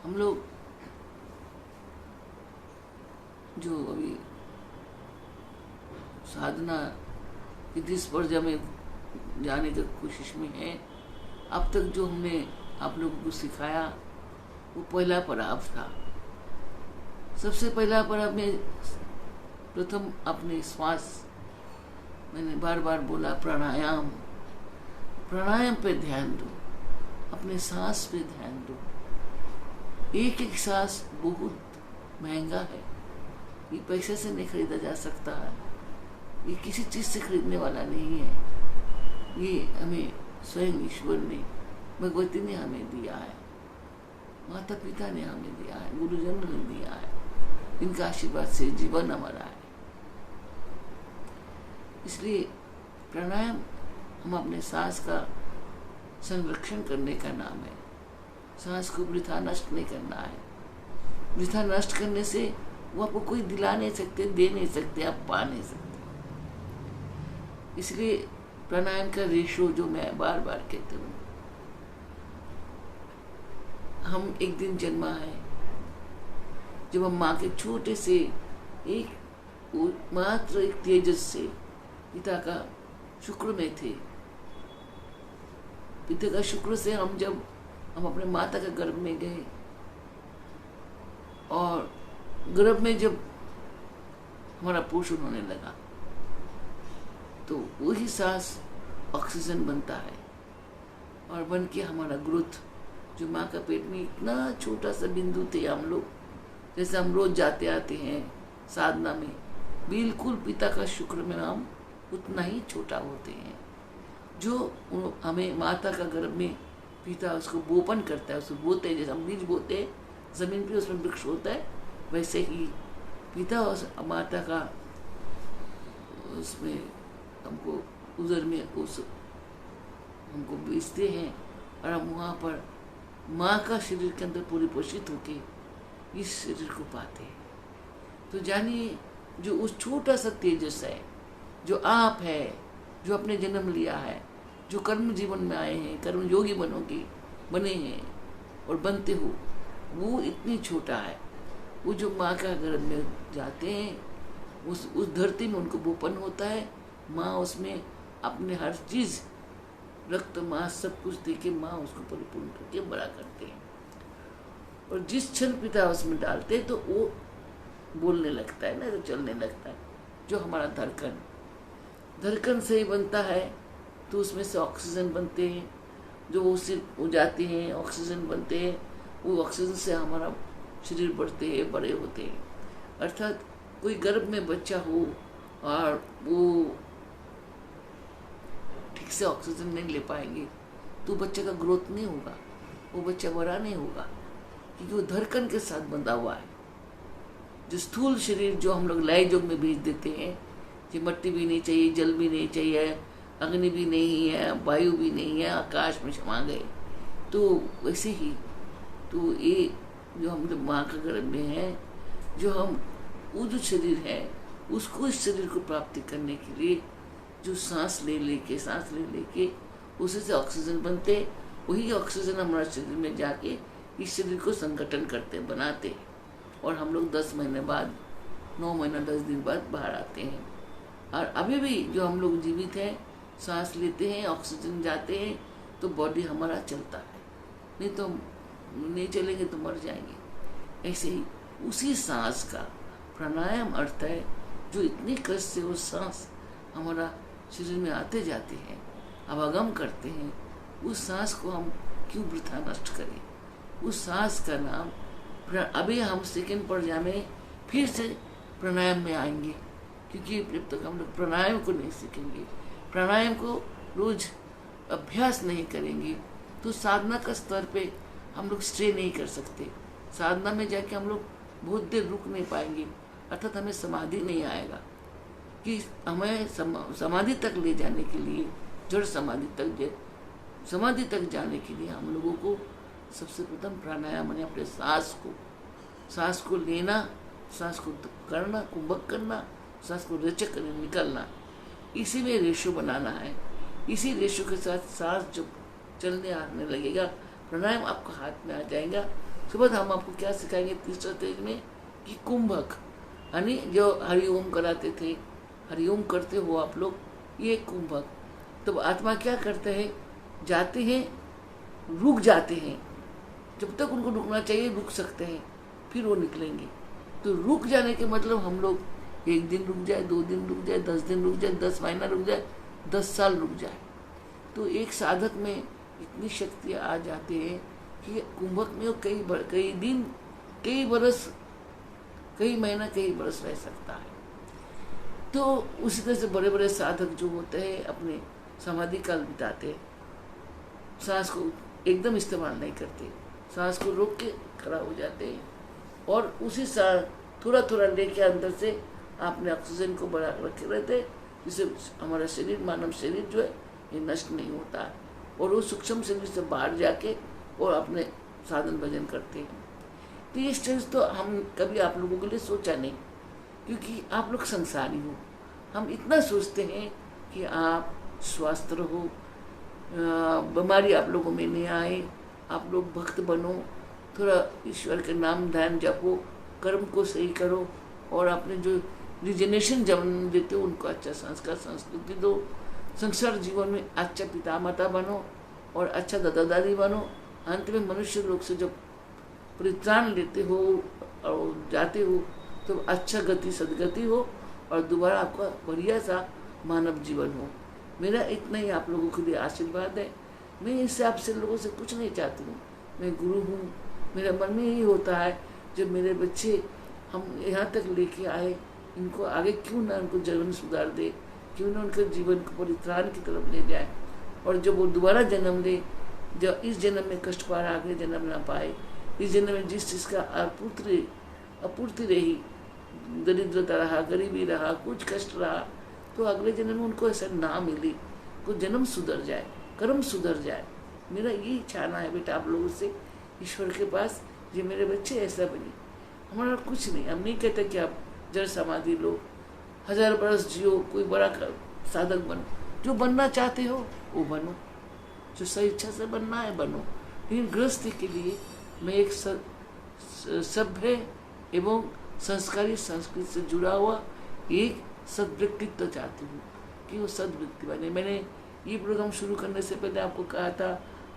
हम लोग जो अभी साधना की जिस पर्याय में जाने की कोशिश में है, अब तक जो हमने आप लोगों को सिखाया वो पहला पड़ाव था। सबसे पहला पड़ाव में प्रथम अपने श्वास, मैंने बार बार बोला प्राणायाम, प्राणायाम पे ध्यान दो, अपने सांस पे ध्यान दो। एक एक सांस बहुत महंगा है, ये पैसे से नहीं खरीदा जा सकता है, ये किसी चीज से खरीदने वाला नहीं है। ये हमें स्वयं ईश्वर ने, भगवती ने हमें दिया है, माता पिता ने हमें दिया है, गुरुजन ने दिया है। इनका आशीर्वाद से जीवन हमारा है। इसलिए प्राणायाम हम अपने सांस का संरक्षण करने का नाम है। सांस को वृथा नष्ट नहीं करना है। वृथा नष्ट करने से वो आपको कोई दिला नहीं सकते, दे नहीं सकते, आप पा नहीं सकते। इसलिए प्राणायाम का रेशो जो मैं बार बार कहती हूँ, हम एक दिन जन्मा है, जब हम माँ के छोटे से मात्र एक तेजस से पिता का शुक्र में थे। पिता का शुक्र से जब हम अपने माता के गर्भ में गए, और गर्भ में जब हमारा पोषण होने लगा, तो वही सांस ऑक्सीजन बनता है, और बन के हमारा ग्रोथ, जो माँ का पेट में इतना छोटा सा बिंदु थे हम लोग, जैसे हम रोज जाते आते हैं साधना में, बिल्कुल पिता का शुक्र में हम उतना ही छोटा होते हैं। जो हमें माता का गर्भ में पिता उसको बोपन करता है, उसको बोते हैं, जैसे हम बीज बोते हैं जमीन पे, उसमें वृक्ष होता है, वैसे ही पिता और माता का उसमें हमको उदर में उस हमको बेचते हैं, और हम वहाँ पर माँ का शरीर के अंदर परिपोषित होके इस शरीर को पाते हैं। तो जानिए, जो उस छोटा सा तेजस है, जो आप है, जो अपने जन्म लिया है, जो कर्म जीवन में आए हैं, कर्म योगी बने हैं और बनते हो, वो इतनी छोटा है। वो जो माँ का गर्भ में जाते हैं, उस धरती में उनको बोपन होता है। माँ उसमें अपने हर चीज, रक्त मांस सब कुछ देके माँ उसको परिपूर्ण करके बड़ा करते हैं। और जिस क्षण पिता उसमें डालते हैं, तो वो बोलने लगता है ना, तो चलने लगता है। जो हमारा धड़कन से ही बनता है, तो उसमें से ऑक्सीजन बनते हैं, जो उससे हो जाते हैं, ऑक्सीजन बनते हैं। वो ऑक्सीजन से हमारा शरीर बढ़ते हैं, बड़े होते हैं। अर्थात कोई गर्भ में बच्चा हो और वो ठीक से ऑक्सीजन नहीं ले पाएंगे, तो बच्चे का ग्रोथ नहीं होगा, वो बच्चा बड़ा नहीं होगा, क्योंकि वो धड़कन के साथ बंधा हुआ है। जो स्थूल शरीर जो हम लोग लय योग में भेज देते हैं, कि मट्टी भी नहीं चाहिए, जल भी नहीं चाहिए, अग्नि भी नहीं है, वायु भी नहीं है, आकाश में समा गए, तो वैसे ही तो ये जो हम लोग माँ का गर्भ में है, जो हम वो जो शरीर है, उसको इस शरीर को प्राप्ति करने के लिए जो सांस ले लेके उसी से ऑक्सीजन बनते, वही ऑक्सीजन हमारे शरीर में जाके इस शरीर को संगठन करते, बनाते, और हम लोग 10 महीने बाद, 9 महीना 10 दिन बाद बाहर आते हैं। और अभी भी जो हम लोग जीवित हैं, सांस लेते हैं, ऑक्सीजन जाते हैं, तो बॉडी हमारा चलता है, नहीं तो नहीं चलेंगे तो मर जाएंगे। ऐसे ही उसी सांस का प्राणायाम अर्थ है, जो इतनी कष्ट से वो सांस हमारा शरीर में आते जाते हैं, आवागम करते हैं, उस सांस को हम क्यों वृथा नष्ट करें। उस सांस का नाम, अभी हम सेकंड पर्याय में फिर से प्राणायाम में आएंगे, क्योंकि जब तक हम लोग प्राणायाम को नहीं सीखेंगे, प्राणायाम को रोज अभ्यास नहीं करेंगे, तो साधना का स्तर पे हम लोग स्टे नहीं कर सकते। साधना में जाके हम लोग बहुत देर रुक नहीं पाएंगे, अर्थात हमें समाधि नहीं आएगा। कि हमें समाधि तक ले जाने के लिए, जड़ समाधि तक जाने के लिए हम लोगों को सबसे प्रथम प्राणायाम यानी अपने सांस को लेना, सांस को करना, कुंभक करना, सांस को रेचक कर निकलना, इसी में रेशो बनाना है। इसी रेशो के साथ सांस जब चलने आने लगेगा, प्राणायाम आपका हाथ में आ जाएगा, उसके बाद हम आपको क्या सिखाएंगे तीसरा स्टेज में कि कुंभक, यानी जो हरिओम कराते थे, हरिओम करते हो आप लोग, ये कुंभक। तो आत्मा क्या करते हैं, जाते हैं, रुक जाते हैं, जब तक उनको रुकना चाहिए रुक सकते हैं, फिर वो निकलेंगे। तो रुक जाने के मतलब हम लोग 1 दिन रुक जाए, 2 दिन रुक जाए, 10 दिन रुक जाए, 10 महीना रुक जाए, 10 साल रुक जाए। तो एक साधक में इतनी शक्तियाँ आ जाती हैं कि कुंभक में वो कई दिन, कई बरस, कई महीना, कई बरस रह सकता है। तो उसी तरह से बड़े बड़े साधक जो होते हैं अपने समाधि काल बिताते हैं, सांस को एकदम इस्तेमाल नहीं करते, सांस को रोक के खड़ा हो जाते हैं और उसी सांस थोड़ा थोड़ा लेके अंदर से आपने ऑक्सीजन को बढ़ा रखे रहते हैं, जिससे हमारा शरीर, मानव शरीर जो है ये नष्ट नहीं होता है और वो सूक्ष्म शरीर से बाहर जाके और अपने साधन भजन करते हैं। तो ये स्टेज तो हम कभी आप लोगों के लिए सोचा नहीं, क्योंकि आप लोग संसारी हो। हम इतना सोचते हैं कि आप स्वस्थ रहो, बीमारी आप लोगों में नहीं आए, आप लोग भक्त बनो, थोड़ा ईश्वर के नाम ध्यान जपो, कर्म को सही करो और अपने जो रिजनेशन जन्म देते हो उनको अच्छा संस्कार संस्कृति दो, संसार जीवन में अच्छा पिता माता बनो और अच्छा दादा दादी बनो। अंत में मनुष्य लोग से जब परित्राण लेते हो और जाते हो तो अच्छा गति सदगति हो और दोबारा आपका बढ़िया सा मानव जीवन हो। मेरा इतना ही आप लोगों के लिए आशीर्वाद है। मैं इससे आपसे लोगों से कुछ नहीं चाहती हूँ, मैं गुरु हूँ। मेरा मन में यही होता है जब मेरे बच्चे हम यहाँ तक लेके आए, इनको आगे क्यों ना उनको जीवन सुधार दे, क्यों ना उनके जीवन को परित्राण की तरफ ले जाए और जब वो दोबारा जन्म ले, जब इस जन्म में कष्ट पा रहा आगे जन्म ना पाए, इस जन्म में जिस चीज़ का अपूर्ति रही, दरिद्रता रहा, गरीबी रहा, कुछ कष्ट रहा, तो अगले जन्म में उनको ऐसा ना मिले, को जन्म सुधर जाए, कर्म सुधर जाए। मेरा यही चाहना है बेटा आप लोगों से, ईश्वर के पास, ये मेरे बच्चे ऐसा बने। हमारा कुछ नहीं, हम नहीं कहते कि आप जड़ समाधि लो, 1000 बरस जियो, कोई बड़ा साधक बनो, जो बनना चाहते हो वो बनो, जो सही इच्छा से बनना है बनो। लेकिन गृहस्थी के लिए मैं एक सभ्य एवं संस्कारी संस्कृति से जुड़ा हुआ एक सद्व्यक्तित्व चाहती हूँ कि वो सद्व्यक्ति बने। मैंने ये प्रोग्राम शुरू करने से पहले आपको कहा था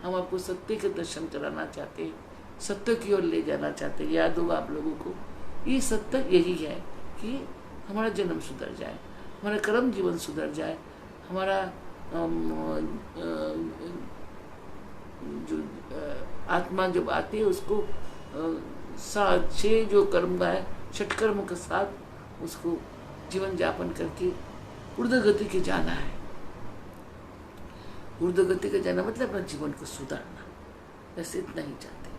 हम आपको सत्य के दर्शन कराना चाहते हैं, सत्य की ओर ले जाना चाहते हैं। याद होगा आप लोगों को, ये सत्य यही है कि हमारा जन्म सुधर जाए, हमारा कर्म जीवन सुधर जाए, हमारा जो आत्मा जब आती है उसको 6 जो कर्म है, 6 कर्म के साथ उसको जीवन यापन करके ऊर्ध्वगति के जाना है। ऊर्ध्वगति के जाना मतलब अपना जीवन को सुधारना, बस इतना ही चाहते।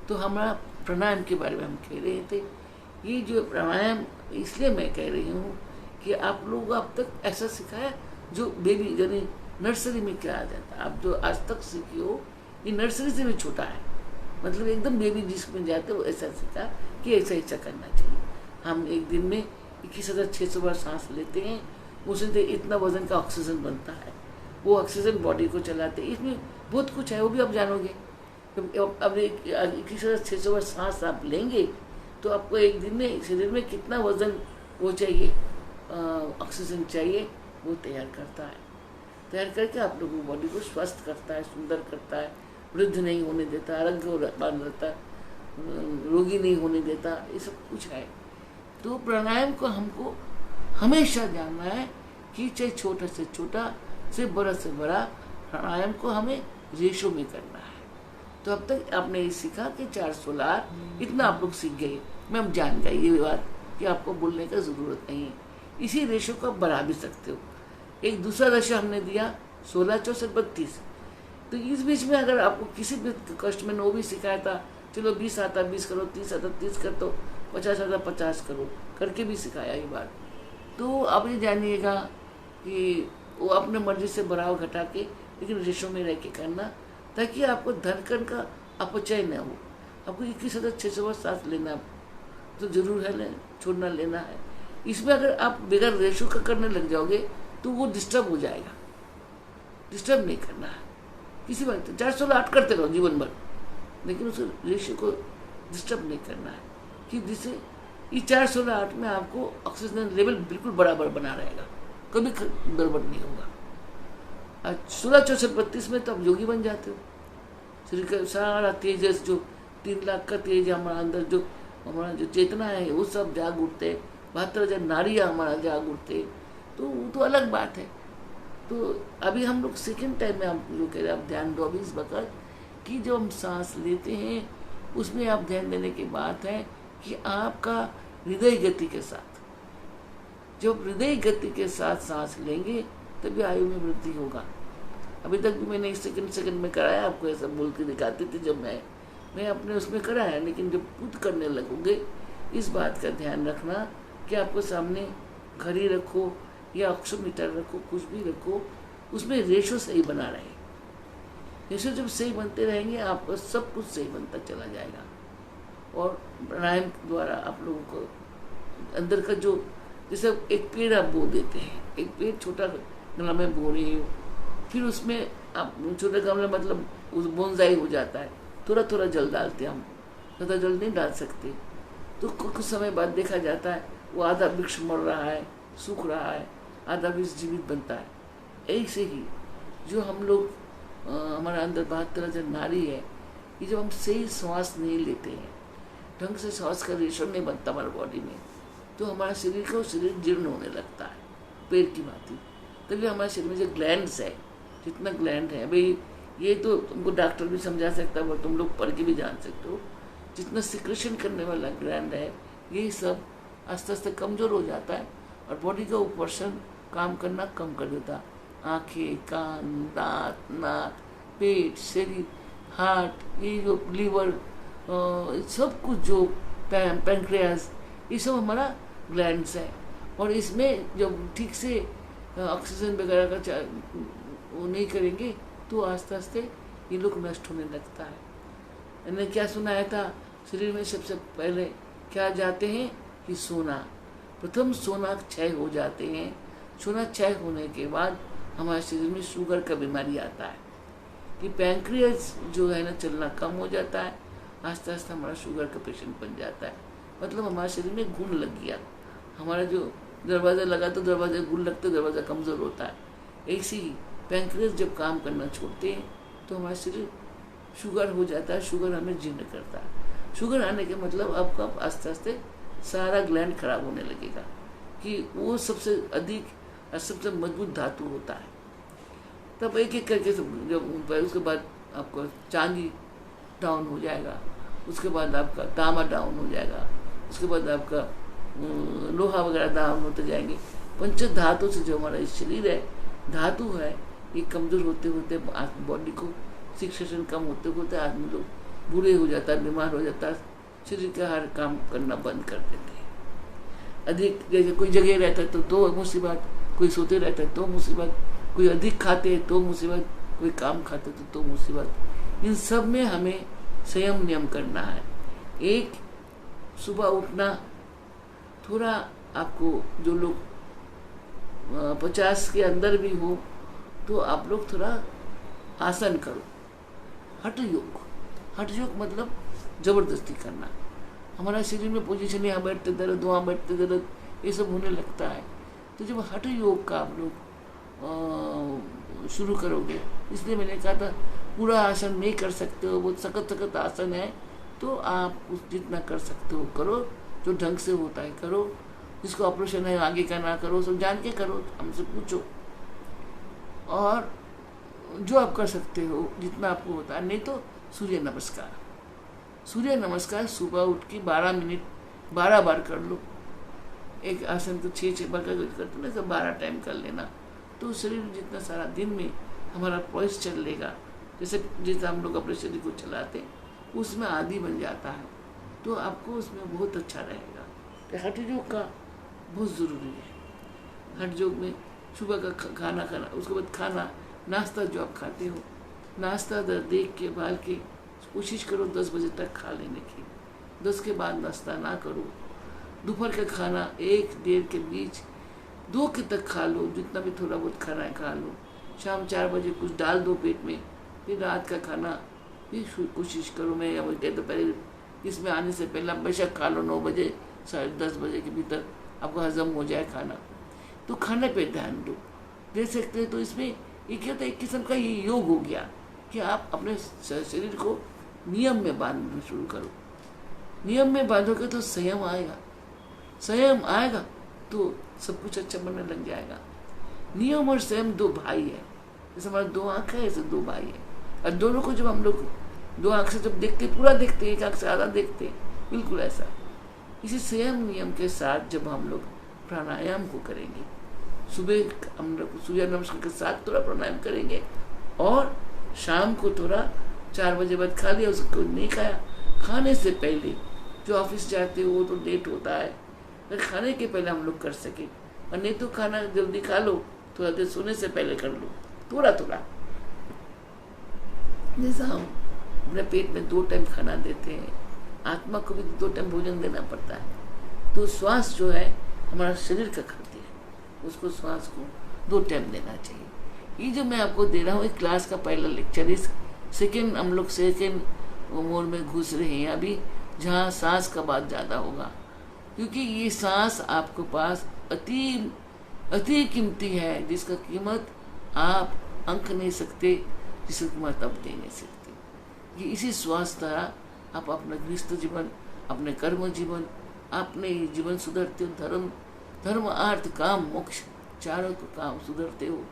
तो हमारा प्राणायाम के बारे में हम कह रहे थे। ये जो प्राणायाम इसलिए मैं कह रही हूँ कि आप लोगों को अब तक ऐसा सिखाया जो बेबी यानी नर्सरी में क्या आ जाता है, आप जो आज तक सीखी हो ये नर्सरी से भी छोटा है, मतलब एकदम बेबी जिसमें जाते हो ऐसा सीखा कि ऐसा करना चाहिए। हम एक दिन में 21,600 बार सांस लेते हैं, उससे इतना वजन का ऑक्सीजन बनता है, वो ऑक्सीजन बॉडी को चलाते हैं। इसमें बहुत कुछ है, वो भी आप जानोगे। अब 21,600 बार सांस आप लेंगे तो आपको एक दिन में शरीर में कितना वजन वो चाहिए, ऑक्सीजन चाहिए, वो तैयार करता है। तैयार करके आप लोगों की बॉडी को स्वस्थ करता है, सुंदर करता है, वृद्ध नहीं होने देता, आरोग्यवान रहता, रोगी नहीं होने देता, ये सब कुछ है। तो प्राणायाम को हमको हमेशा जानना है कि चाहे छोटा से छोटा से बड़ा प्राणायाम को हमें रेशो में करना है। तो अब तक आपने ये सीखा कि 416 इतना आप लोग सीख गए, मैं अब जान गई ये बात कि आपको बोलने का ज़रूरत नहीं है। इसी रेशो को आप बढ़ा भी सकते हो। एक दूसरा रेशो हमने दिया 16, 64, 32। तो इस बीच में अगर आपको किसी भी कष्ट में वो भी सिखाया था, चलो 20 आता 20 करो, 30 आता 30 कर दो, 50 आता 50 करो, करके भी सिखाया ये बात। तो आप ये जानिएगा कि वो अपने मर्जी से बढ़ाव घटा के लेकिन रेशो में रह के करना, ताकि आपको धड़कन का अपचय न हो। आपको 21,600 बार सांस लेना तो जरूर है, छोड़ना लेना है। इसमें अगर आप बगैर रेशो का करने लग जाओगे तो वो डिस्टर्ब हो जाएगा। डिस्टर्ब नहीं करना है किसी बात। 416 करते रहो जीवन भर, लेकिन उस रेशो को डिस्टर्ब नहीं करना है, कि जिससे ये 4-16-8 में आपको ऑक्सीजन लेवल बिल्कुल बराबर बना रहेगा, कभी गड़बड़ नहीं होगा। आज 16-64-32 में तो आप योगी बन जाते हो। शरीर का सारा तेजस, जो 3 लाख का तेज हमारा अंदर, जो हमारा जो चेतना है वो सब जाग उठते, 72,000 नारियाँ हमारा जाग उठते, तो वो तो अलग बात है। तो अभी हम लोग सेकेंड टाइम में हम जो कह रहे हैं, आप ध्यान दो अभी इस वक्त कि जो हम सांस लेते हैं उसमें आप ध्यान देने की बात है कि आपका हृदय गति के साथ, जब हृदय गति के साथ सांस लेंगे तभी आयु में वृद्धि होगा। अभी तक भी मैंने सेकंड में कराया, आपको ऐसा बोल के दिखाते थे जब मैं अपने उसमें कराया, लेकिन जब खुद करने लगोगे इस बात का ध्यान रखना कि आपको सामने घड़ी रखो या ऑक्सीमीटर रखो, कुछ भी रखो, उसमें रेशो सही बना रहे। रेशो जब सही बनते रहेंगे आपका सब कुछ सही बनता चला जाएगा। और प्राणायाम द्वारा आप लोगों को अंदर का जो, जैसे एक पेड़ आप बो देते हैं, एक पेड़ छोटा गमला में बो रही हो, फिर उसमें आप छोटा गमला मतलब उस बोनसाई हो जाता है, थोड़ा थोड़ा जल डालते हैं हम, ज़्यादा जल नहीं डाल सकते, तो कुछ समय बाद देखा जाता है वो आधा वृक्ष मर रहा है, सूख रहा है, आधा वृक्ष जीवित बनता है। ऐसे ही जो हम लोग हमारा अंदर 72,000 नाड़ी है, ये जब हम सही श्वास नहीं लेते हैं, ढंग से श्वास का रेशो नहीं बनता हमारे बॉडी में, तो हमारा शरीर जीर्ण होने लगता है पेड़ की भांति। तभी हमारे शरीर में जो ग्लैंड्स है, जितना ग्लैंड है भाई, ये तो तुमको डॉक्टर भी समझा सकता है और तुम लोग पढ़ के भी जान सकते हो, जितना सिक्रेशन करने वाला ग्लैंड है ये सब आस्ते आस्ते कमज़ोर हो जाता है और बॉडी का वो पोर्शन काम करना कम कर देता है। आँखें, कान, दांत, नाक, पेट, शरीर, हार्ट, ये जो लीवर, सब कुछ जो पैंक्रियास, ये सब हमारा ग्लैंड्स है। और इसमें जब ठीक से ऑक्सीजन वगैरह का वो नहीं करेंगे तो आस्ते आस्ते ये लोग नष्ट होने लगता है। मैंने क्या सुनाया था, शरीर में सबसे पहले क्या जाते हैं कि सोना, प्रथम सोना क्षय हो जाते हैं। सोना क्षय होने के बाद हमारे शरीर में शुगर का बीमारी आता है कि पैंक्रियास जो है ना चलना कम हो जाता है, आस्ते आस्ते हमारा शुगर का पेशेंट बन जाता है। मतलब हमारे शरीर में घुन लग गया, हमारा जो दरवाज़ा लगा तो दरवाज़ा घुन लगता, दरवाज़ा कमज़ोर होता है। ऐसे ही पैंक्रियास जब काम करना छोड़ते हैं तो हमारा शरीर शुगर हो जाता है, शुगर हमें जीर्ण करता है। शुगर आने के मतलब आपका आस्ते आस्ते सारा ग्लैंड खराब होने लगेगा कि वो सबसे अधिक और सबसे मजबूत धातु होता है। तब एक एक करके जब उसके बाद आपका चांदी डाउन हो जाएगा, उसके बाद आपका तांबा डाउन हो जाएगा, उसके बाद आपका लोहा वगैरह डाउन होते जाएंगे। पंच धातु से जो हमारा शरीर है, धातु है, ये कमज़ोर होते होते बॉडी को सिक्रेशन कम होते होते आदमी लोग बूढ़े हो जाता है, बीमार हो जाता है, शरीर का हर काम करना बंद कर देते हैं। अधिक जैसे कोई जगह रहता है तो मुसीबत, कोई सोते रहता है तो मुसीबत, कोई अधिक खाते हैं तो मुसीबत, कोई काम खाते तो मुसीबत। इन सब में हमें संयम नियम करना है। एक, सुबह उठना, थोड़ा आपको जो लोग 50 के अंदर भी हो तो आप लोग थोड़ा आसन करो, हठ योग मतलब जबरदस्ती करना। हमारा शरीर में पोजीशन यहाँ बैठते दर्द, वहाँ बैठते दर्द, ये सब होने लगता है। तो जब हठ योग का आप लोग शुरू करोगे, इसलिए मैंने कहा था पूरा आसन नहीं कर सकते हो, बहुत सख्त आसन है, तो आप जितना कर सकते हो करो, जो ढंग से होता है करो। जिसको ऑपरेशन है आगे का ना करो, सब जान के करो, हमसे पूछो। और जो आप कर सकते हो जितना आपको होता है, नहीं तो सूर्य नमस्कार सुबह उठ के 12 मिनट 12 बार कर लो। एक आसन तो 6 बार करते ना, तो 12 टाइम कर लेना, तो शरीर जितना सारा दिन में हमारा पॉइस चल लेगा। जैसे हम लोग अपने शरीर को चलाते हैं उसमें आदी बन जाता है, तो आपको उसमें बहुत अच्छा रहेगा। तो हठ योग का बहुत ज़रूरी है। हठ योग में सुबह का खाना खाना, उसके बाद खाना, नाश्ता जो आप खाते हो, नाश्ता देख के बाल के कोशिश करो 10 बजे तक खा लेने की। 10 के बाद नाश्ता ना करो। दोपहर का खाना 1-1:30 के बीच 2 के तक खा लो, जितना भी थोड़ा बहुत खाना है खा लो। शाम 4 बजे कुछ डाल दो पेट में। फिर रात का खाना भी कोशिश करो। मैं या बोलते तो पहले इसमें आने से पहले आप बेशक खा लो 9 बजे 10:30 के भीतर आपको हजम हो जाए खाना, तो खाने पे ध्यान दे सकते हैं। तो इसमें ये क्या होता है, एक किस्म का ये योग हो गया कि आप अपने शरीर को नियम में बांधना शुरू करो। नियम में बांधोगे तो संयम आएगा, संयम आएगा तो सब कुछ अच्छा बनने लग जाएगा। नियम और संयम 2 भाई है, जैसे हमारे 2 आँख है ऐसे 2 भाई है, और दोनों को जब हम लोग 2 आँख से जब देखते पूरा देखते, एक आँख से आधा देखते, बिल्कुल ऐसा। इसी संयम नियम के साथ जब हम लोग प्राणायाम को करेंगे, सुबह हम लोग सूर्य नमस्कार के साथ थोड़ा प्राणायाम करेंगे, और शाम को थोड़ा 4 बजे बाद खा लिया, उसको नहीं खाया, खाने से पहले जो ऑफिस जाते हो वो तो लेट होता है, अगर खाने के पहले हम लोग कर सके, और नहीं तो खाना जल्दी खा लो, थोड़ा देर सोने से पहले कर लो, थोड़ा थोड़ा। जैसा हम अपने पेट में 2 टाइम खाना देते हैं, आत्मा को भी 2 टाइम भोजन देना पड़ता है। तो श्वास जो है हमारा शरीर का खाद्य है, उसको श्वास को 2 टाइम देना चाहिए। ये जो मैं आपको दे रहा हूँ एक क्लास का पहला लेक्चर, इस सेकेंड हम लोग सेकेंड मोड में घुस रहे हैं अभी, जहाँ सांस का बात ज़्यादा होगा, क्योंकि ये सांस आपके पास अति कीमती है, जिसका कीमत आप अंक नहीं सकते, जिसकी कीमत आप दे नहीं सकते। ये इसी श्वास द्वारा आप अपना गृहस्थ जीवन, अपने कर्म जीवन, अपने जीवन सुधरते हो, धर्म अर्थ काम मोक्ष चारों को काम सुधरते हो,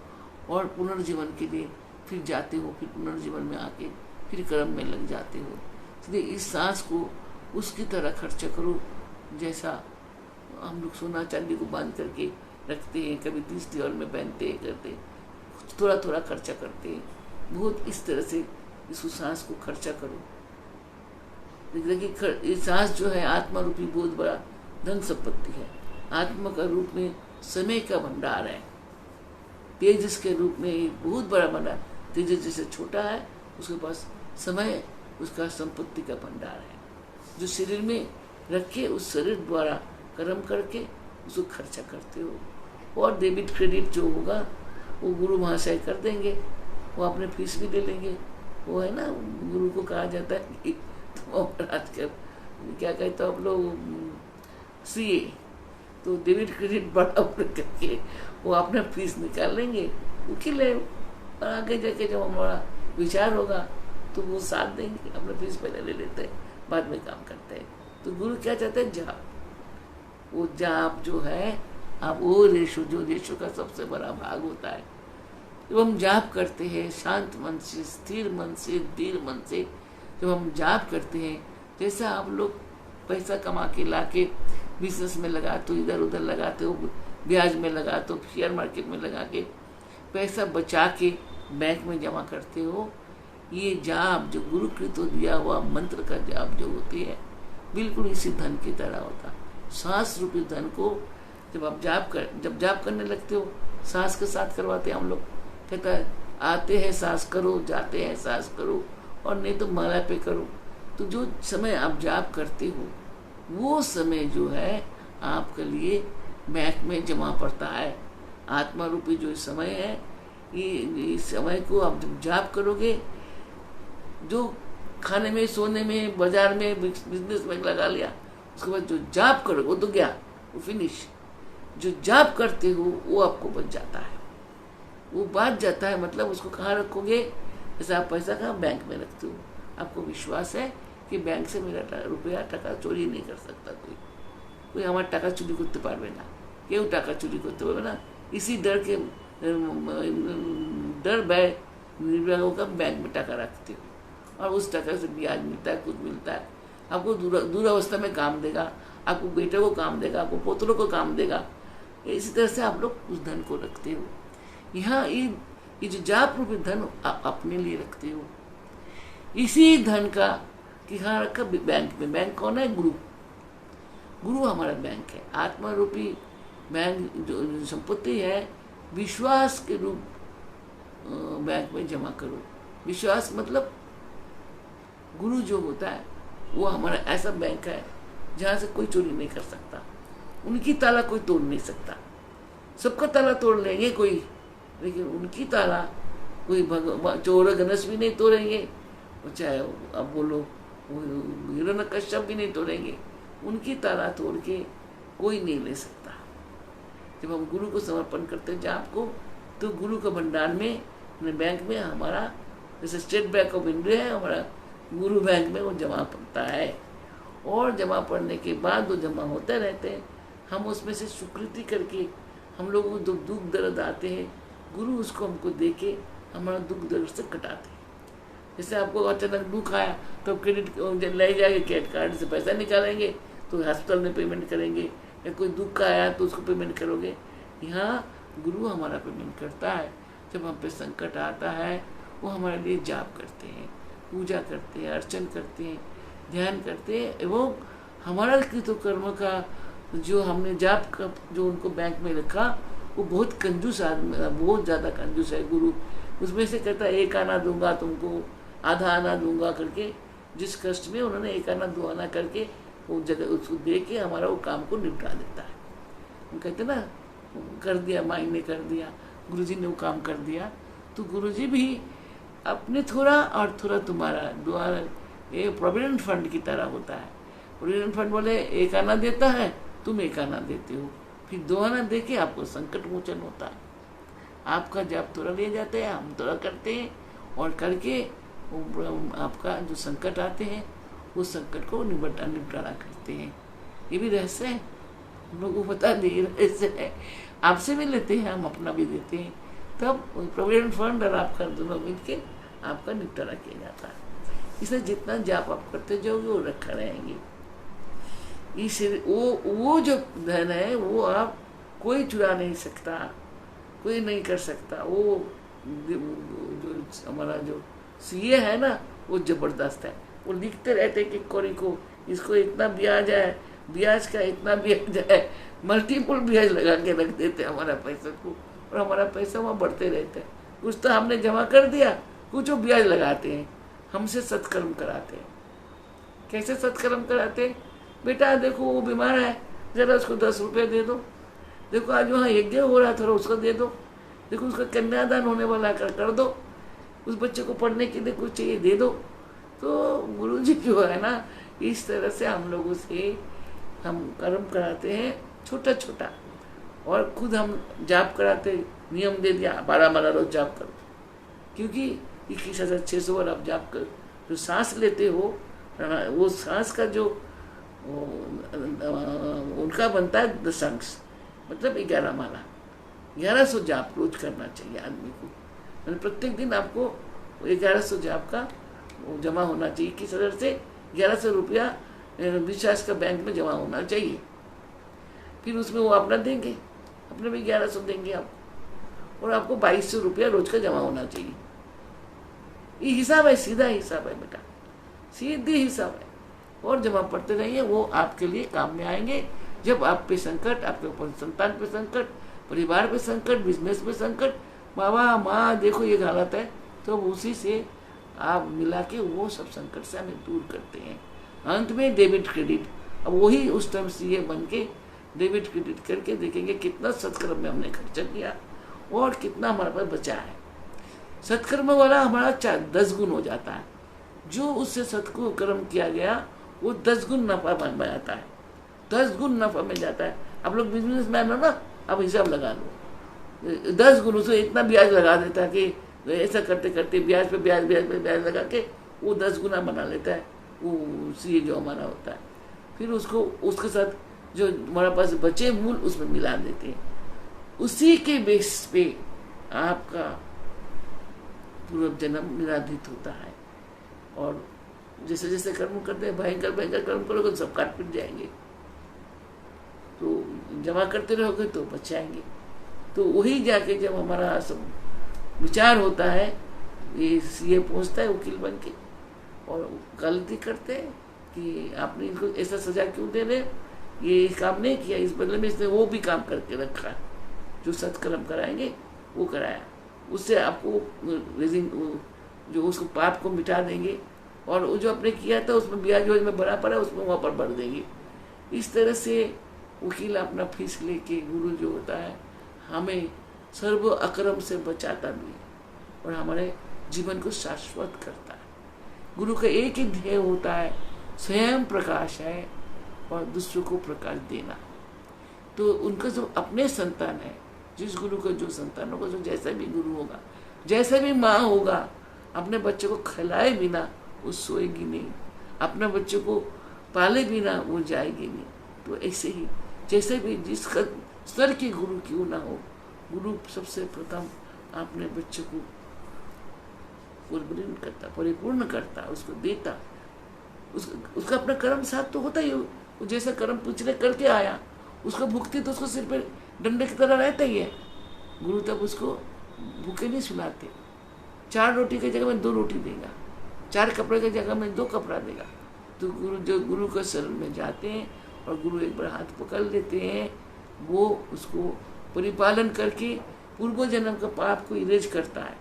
और पुनर्जीवन के लिए फिर जाते हो, फिर पुनर्जीवन में आके फिर कर्म में लग जाते हो। इसलिए इस सांस को उसकी तरह खर्चा करो, जैसा हम लोग सोना चांदी को बांध करके रखते हैं, कभी 30 त्योहार में पहनते करते, थोड़ा थोड़ा खर्चा करते हैं, बहुत इस तरह से इस सांस को खर्चा करो। देखिए सांस जो है आत्मा रूपी बहुत बड़ा धन संपत्ति है। आत्मा का रूप में समय का भंडार है, तेजस के रूप में एक बहुत बड़ा भंडार। तेजस जैसे छोटा है, उसके पास समय उसका संपत्ति का भंडार है, जो शरीर में रखे उस शरीर द्वारा कर्म करके उसको खर्चा करते हो, और डेबिट क्रेडिट जो होगा वो गुरु महाशय कर देंगे, वो अपने फीस भी ले लेंगे। वो है ना, गुरु को कहा जाता है कि तो आजकल क्या कहते हो आप लोग, सीए, तो डेबिट क्रेडिट बड़ा करके वो अपना फीस निकाल लेंगे, वकील है, और आगे जाके जब हमारा विचार होगा तो वो साथ देंगे, अपना फीस पहले ले लेते हैं, बाद में काम करते हैं। तो गुरु क्या चाहते हैं, जाप। वो जाप जो है, आप वो रेशो का सबसे बड़ा भाग होता है। जब हम जाप करते हैं शांत मन से, स्थिर मन से, धीर मन से जब हम जाप करते हैं, जैसा आप लोग पैसा कमा के ला के बिजनेस में लगाते हो, इधर उधर लगाते हो, ब्याज में लगाते हो, शेयर मार्केट में लगा के पैसा बचा के बैंक में जमा करते हो, ये जाप जो गुरुकृत दिया हुआ मंत्र का जाप जो होती है, बिल्कुल इसी धन की तरह होता। सांस रूपी धन को जब आप जब जाप करने लगते हो, सांस के साथ करवाते हैं हम लोग, कहता है आते हैं सांस करो, जाते हैं सांस करो, और नहीं तो माला पे करो। तो जो समय आप जाप करते हो, वो समय जो है आपके लिए बैंक में जमा पड़ता है। आत्मा रूपी जो समय है, ये समय को आप जब जाप करोगे, जो खाने में, सोने में, बाजार में, बिजनेस में लगा लिया, उसके बाद जो जाप करोगे वो तो गया, वो फिनिश। जो जाप करते हो वो आपको बच जाता है, वो बच जाता है। मतलब उसको कहाँ रखोगे, जैसे आप पैसा कहाँ बैंक में रखते हो, आपको विश्वास है कि बैंक से मेरा रुपया टाका चोरी नहीं कर सकता कोई हमारा टाका चोरी करते पारबे ना, क्यों टाका चोरी करते पारबे ना, इसी डर के डर भय निर्भय होकर बैंक में टाका रखते हो, और उस टाका से ब्याज मिलता है, कुछ मिलता है, आपको दूरावस्था में काम देगा, आपको बेटे को काम देगा, आपको पोतरों को काम देगा। इसी तरह से आप लोग उस धन को रखते हो। यहाँ ये जो जाप रूपी धन अपने लिए रखते हो, इसी धन का यहाँ रखा बैंक में। बैंक कौन है, गुरु हमारा बैंक है। आत्मा रूपी बैंक जो संपत्ति है, विश्वास के रूप बैंक में जमा करो। विश्वास मतलब गुरु जो होता है वो हमारा ऐसा बैंक है जहाँ से कोई चोरी नहीं कर सकता, उनकी ताला कोई तोड़ नहीं सकता। सबका ताला तोड़ लेंगे कोई, लेकिन उनकी ताला कोई चोर गणेश भी नहीं तोड़ेंगे। चाहे अब बोलो वो हिरण्यकश्यप भी नहीं तोड़ेंगे, उनकी ताला तोड़ के कोई नहीं ले सकता। जब हम गुरु को समर्पण करते हैं जाप को, तो गुरु के भंडार में, बैंक में हमारा, जैसे स्टेट बैंक ऑफ इंडिया है, हमारा गुरु बैंक में वो जमा पड़ता है। और जमा पड़ने के बाद वो जमा होते रहते हैं, हम उसमें से स्वीकृति करके, हम लोगों को दुख दर्द आते हैं, गुरु उसको हमको दे के हमारा दुख दर्द से कटाते हैं। जैसे आपको अचानक दुख आया तो क्रेडिट ले जाएंगे, क्रेडिट कार्ड से पैसा निकालेंगे, तो हॉस्पिटल में पेमेंट करेंगे, या कोई दुख आया तो उसको पेमेंट करोगे। यहाँ गुरु हमारा पेमेंट करता है। जब हम पे संकट आता है, वो हमारे लिए जाप करते हैं, पूजा करते हैं, अर्चन करते हैं, ध्यान करते हैं, एवं हमारा कृत कर्म का जो हमने जाप का जो उनको बैंक में रखा, वो बहुत कंजूस आदमी, बहुत ज़्यादा कंजूस है गुरु। उसमें से कहता है 1 आना दूंगा तुमको, आधा आना दूंगा करके, जिस कष्ट में उन्होंने 1 आना 2 आना करके वो जगह उसको दे के हमारा वो काम को निपटा देता है। हम कहते ना, कर दिया, माई ने कर दिया, गुरुजी ने वो काम कर दिया। तो गुरुजी भी अपने थोड़ा और थोड़ा तुम्हारा द्वारा, ये प्रोविडेंट फंड की तरह होता है। प्रोविडेंट फंड बोले 1 आना देता है, तुम 1 आना देते हो, फिर 2 आना दे के आपको संकट मोचन होता है। आपका जब थोड़ा ले जाते हैं, हम थोड़ा करते हैं, और करके आपका जो संकट आते हैं, उस संकट को निपटारा करते हैं। ये भी रहस्य है, हम लोगों को पता नहीं रहस्य है। आपसे भी लेते हैं, हम अपना भी देते हैं, तब प्रोविडेंट फंड और आपका दोनों मिलके आपका निपटारा किया जाता है। इसलिए जितना जाप आप करते जाओगे वो रखा रहेंगे। वो जो धन है वो आप कोई चुरा नहीं सकता, कोई नहीं कर सकता। वो जो हमारा जो सीए है ना, वो जबरदस्त है। वो लिखते रहते कि कोरी को इसको इतना ब्याज है, ब्याज का इतना ब्याज है, मल्टीपल ब्याज लगा के रख देते हमारा पैसा को, और हमारा पैसा वहाँ बढ़ते रहता है। कुछ तो हमने जमा कर दिया, कुछ वो ब्याज लगाते हैं, हमसे सत्कर्म कराते हैं। कैसे सत्कर्म कराते हैं? बेटा देखो वो बीमार है, जरा उसको 10 रुपये दे दो। देखो आज वहाँ यज्ञ हो रहा, थोड़ा उसको दे दो। देखो उसका कन्यादान होने वाला कर दो। उस बच्चे को पढ़ने के लिए कुछ चाहिए, दे दो। तो गुरुजी जो है ना, इस तरह से हम लोगों से हम कर्म कराते हैं छोटा छोटा, और खुद हम जाप कराते, नियम दे दिया 12 रोज जाप करो, क्योंकि 21,600 बार आप जाप कर, जो सांस लेते हो, वो सांस का जो उनका बनता है दशांश, मतलब 11 माला, 1100 जाप रोज करना चाहिए आदमी को। मतलब प्रत्येक दिन आपको 1100 जाप का जमा होना चाहिए। 21,000 से 1100 रुपया विश्वास का बैंक में जमा होना चाहिए। फिर उसमें वो अपना देंगे, अपने भी 1100 देंगे आपको, और आपको 2200 रुपया रोज का जमा होना चाहिए। ये हिसाब है, सीधा हिसाब है बेटा, सीधी हिसाब है। और जमा पढ़ते रहिए, वो आपके लिए काम में आएंगे। जब आप पे संकट, आपके संतान पे संकट, परिवार पे संकट, बिजनेस पे संकट, बाबा माँ देखो ये हालत है, तो उसी से आप मिला के वो सब संकट से हमें दूर करते हैं। अंत में डेबिट क्रेडिट, अब वही उस टाइम सीए बन के डेबिट क्रेडिट करके देखेंगे कितना सत्कर्म में हमने खर्चा किया और कितना हमारे पास बचा है। सत्कर्म वाला हमारा 10 गुण हो जाता है। जो उससे सत्कर्म किया गया वो 10 गुण नफा में आता है, 10 गुण नफा में जाता है। आप लोग बिजनेस मैन हो ना, आप हिसाब लगा लो, 10 गुण उसमें इतना ब्याज लगा देता है कि ऐसा करते करते ब्याज पे ब्याज ब्याज पे ब्याज लगा के वो 10 गुना बना लेता है वो सीए जो हमारा होता है। फिर उसको उसके साथ जो हमारे पास बचे मूल उसमें मिला देते हैं। उसी के बेस पे आपका पूर्व जन्म निराधित होता है। और जैसे जैसे कर्म करते हैं, भयंकर भयंकर कर्म करोगे तो सब काट पिट जाएंगे, तो जमा करते रहोगे तो बच जाएंगे। तो वही जाके जब हमारा सब विचार होता है, ये पहुंचता है वकील बन के, और गलती करते हैं कि आपने इनको ऐसा सजा क्यों दे रहे, ये काम नहीं किया, इस बदले में इसने वो भी काम करके रखा, जो सत्कर्म कराएंगे वो कराया, उससे आपको जो उसको पाप को मिटा देंगे, और वो जो आपने किया था उसमें ब्याज में बढ़ा पड़ा उसमें वहाँ पर बढ़ देंगे। इस तरह से वकील अपना फीस लेके, गुरु जो होता है हमें सर्व अक्रम से बचाता भी है और हमारे जीवन को शाश्वत करता है। गुरु का एक ही ध्येय होता है, स्वयं प्रकाश है और दूसरों को प्रकाश देना। तो उनका जो अपने संतान है, जिस गुरु का जो संतान होगा, जो जैसा भी गुरु होगा, जैसा भी माँ होगा, अपने बच्चे को खिलाए बिना वो सोएगी नहीं, अपने बच्चे को पाले बिना वो जाएगी नहीं। तो ऐसे ही जैसे भी जिस स्तर के गुरु क्यों ना हो, गुरु सबसे प्रथम अपने बच्चे को परिपूर्ण करता, उसको देता। उसका अपना कर्म साथ तो होता ही, वो जैसा कर्म पिछले करके आया, उसका भुगती तो उसको सिर पे डंडे की तरह रहता ही है। गुरु तब उसको भूखे नहीं सुलाते। 4 रोटी की जगह में 2 रोटी देगा, 4 कपड़े की जगह में 2 कपड़ा देगा। तो गुरु के शरण में जाते हैं और गुरु एक बार हाथ पकड़ लेते हैं, वो उसको परिपालन करके पूर्व जन्म का पाप को इरेज करता है,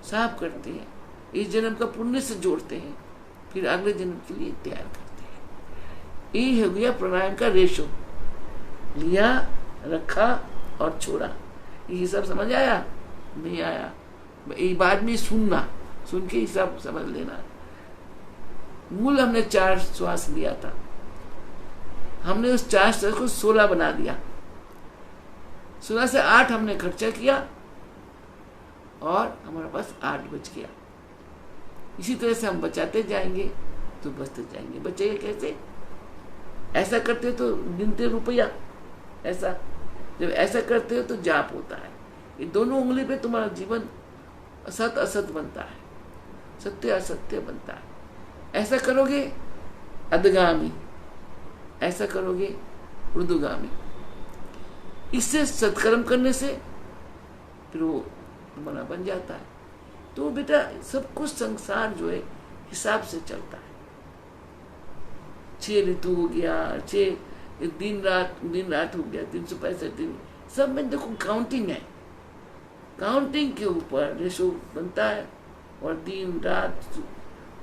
साफ करते हैं, इस जन्म का पुण्य से जोड़ते हैं, फिर अगले जन्म के लिए तैयार करते हैं। ये हो गया प्राणायाम का रेशो, लिया, रखा और छोड़ा। ये हिसाब समझ आया? नहीं आया? ये बाद में सुनना, सुन के हिसाब समझ लेना। मूल हमने 4 श्वास लिया था, हमने उस 4 श्वास को 16 बना दिया। 16 से 8 हमने खर्चा किया और हमारे पास 8 बच गया। इसी तरह से हम बचाते जाएंगे तो बचते जाएंगे। बचेगा कैसे? ऐसा करते हो तो गिनते रुपया, ऐसा जब ऐसा करते हो तो जाप होता है। ये दोनों उंगली पे तुम्हारा जीवन असत असत बनता है, सत्य असत्य बनता है। ऐसा करोगे अधगामी, ऐसा करोगे ऊर्ध्वगामी। इससे सत्कर्म करने से फिर वो तुम्हारा बन जाता है। तो बेटा सब कुछ संसार जो है हिसाब से चलता है। 6 ऋतु हो गया, 6 दिन रात हो गया, 365 दिन, सब में देखो काउंटिंग है। काउंटिंग के ऊपर रेशो बनता है और दिन रात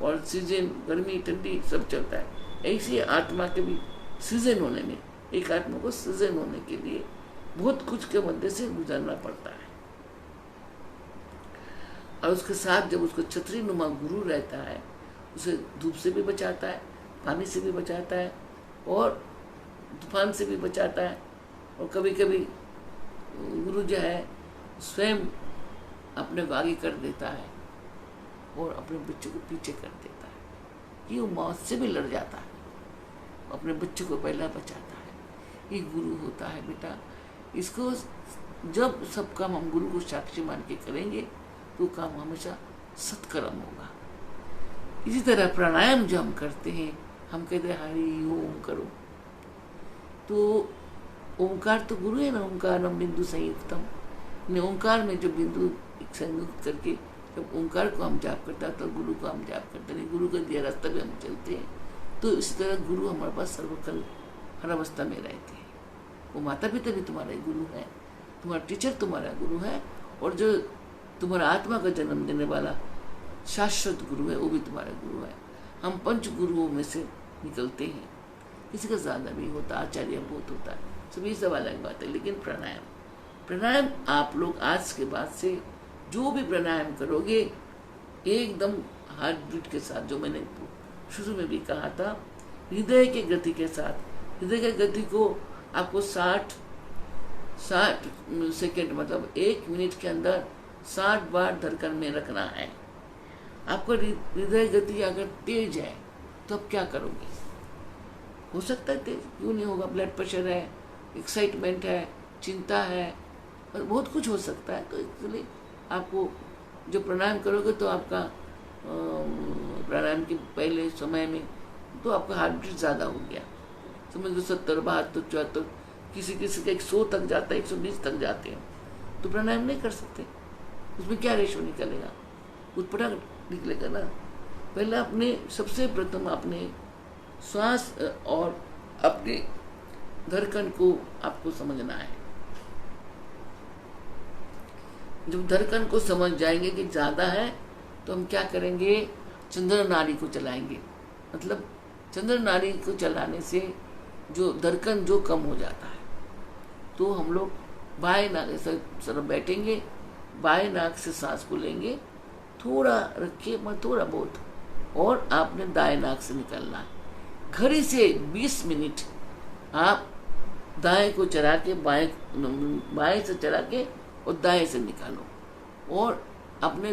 और सीजन, गर्मी ठंडी सब चलता है। ऐसे आत्मा के भी सीजन होने में, एक आत्मा को सीजन होने के लिए बहुत कुछ के मध्य से गुजरना पड़ता है। और उसके साथ जब उसको छतरी नुमा गुरु रहता है, उसे धूप से भी बचाता है, पानी से भी बचाता है और तूफान से भी बचाता है। और कभी कभी गुरु जो है स्वयं अपने को आगे कर देता है और अपने बच्चे को पीछे कर देता है कि वो मौत से भी लड़ जाता है, अपने बच्चे को पहला बचाता है। ये गुरु होता है बेटा। इसको जब सब काम हम गुरु को साक्षी मान के करेंगे तो काम हमेशा सत्कर्म होगा। इसी तरह प्राणायाम जो हम करते हैं, हम कहते हैं हरि ओम करो, तो ओंकार तो गुरु है ना, ओंकार बिंदु संयुक्तम। ओंकार में जो बिंदु संयुक्त करके जब ओंकार को हम जाप करता है तो गुरु को हम जाप करते हैं, गुरु का दिया रास्ता भी हम चलते हैं। तो इसी तरह गुरु हमारे पास सर्वकाल हर अवस्था में रहते हैं। वो माता पिता भी तुम्हारे गुरु है, तुम्हारा टीचर तुम्हारा गुरु है, और जो तुम्हारा आत्मा का जन्म देने वाला शाश्वत गुरु है वो भी तुम्हारा गुरु है। हम 5 गुरुओं में से निकलते हैं, किसी का ज़्यादा भी होता, आचार्य बहुत होता है, सभी सब अलग बात है। लेकिन प्राणायाम आप लोग आज के बाद से जो भी प्राणायाम करोगे एकदम हार्ट बीट के साथ, जो मैंने शुरू में भी कहा था, हृदय के गति के साथ। हृदय की गति को आपको 60 सेकेंड मतलब 1 मिनट के अंदर 60 बार धड़कन में रखना है। आपको हृदय गति अगर तेज है तो आप क्या करोगे? हो सकता है तेज, क्यों नहीं होगा? ब्लड प्रेशर है, एक्साइटमेंट है, चिंता है, और बहुत कुछ हो सकता है। तो इसलिए आपको जो प्राणायाम करोगे तो आपका प्राणायाम के पहले समय में तो आपका हार्ट बीट ज़्यादा हो गया, समझ लो 70, 72, 74, किसी का 100 तक जाता है, 120 तक जाते हैं, तो प्राणायाम नहीं कर सकते। उसमें क्या रेशो निकलेगा? उत्पटांग निकलेगा ना। पहले अपने सबसे प्रथम अपने श्वास और अपने धड़कन को आपको समझना है। जब धड़कन को समझ जाएंगे कि ज़्यादा है तो हम क्या करेंगे? चंद्र नाड़ी को चलाएंगे। मतलब चंद्र नाड़ी को चलाने से जो धड़कन जो कम हो जाता है, तो हम लोग बाएं नाक से सरब बैठेंगे, बाएं नाक से सांस को लेंगे, थोड़ा रखिए, मत थोड़ा बहुत, और आपने दाएं नाक से निकालना है। घड़ी से 20 मिनट आप दाएं को चला के बाएं से चला के और दाएं से निकालो और अपने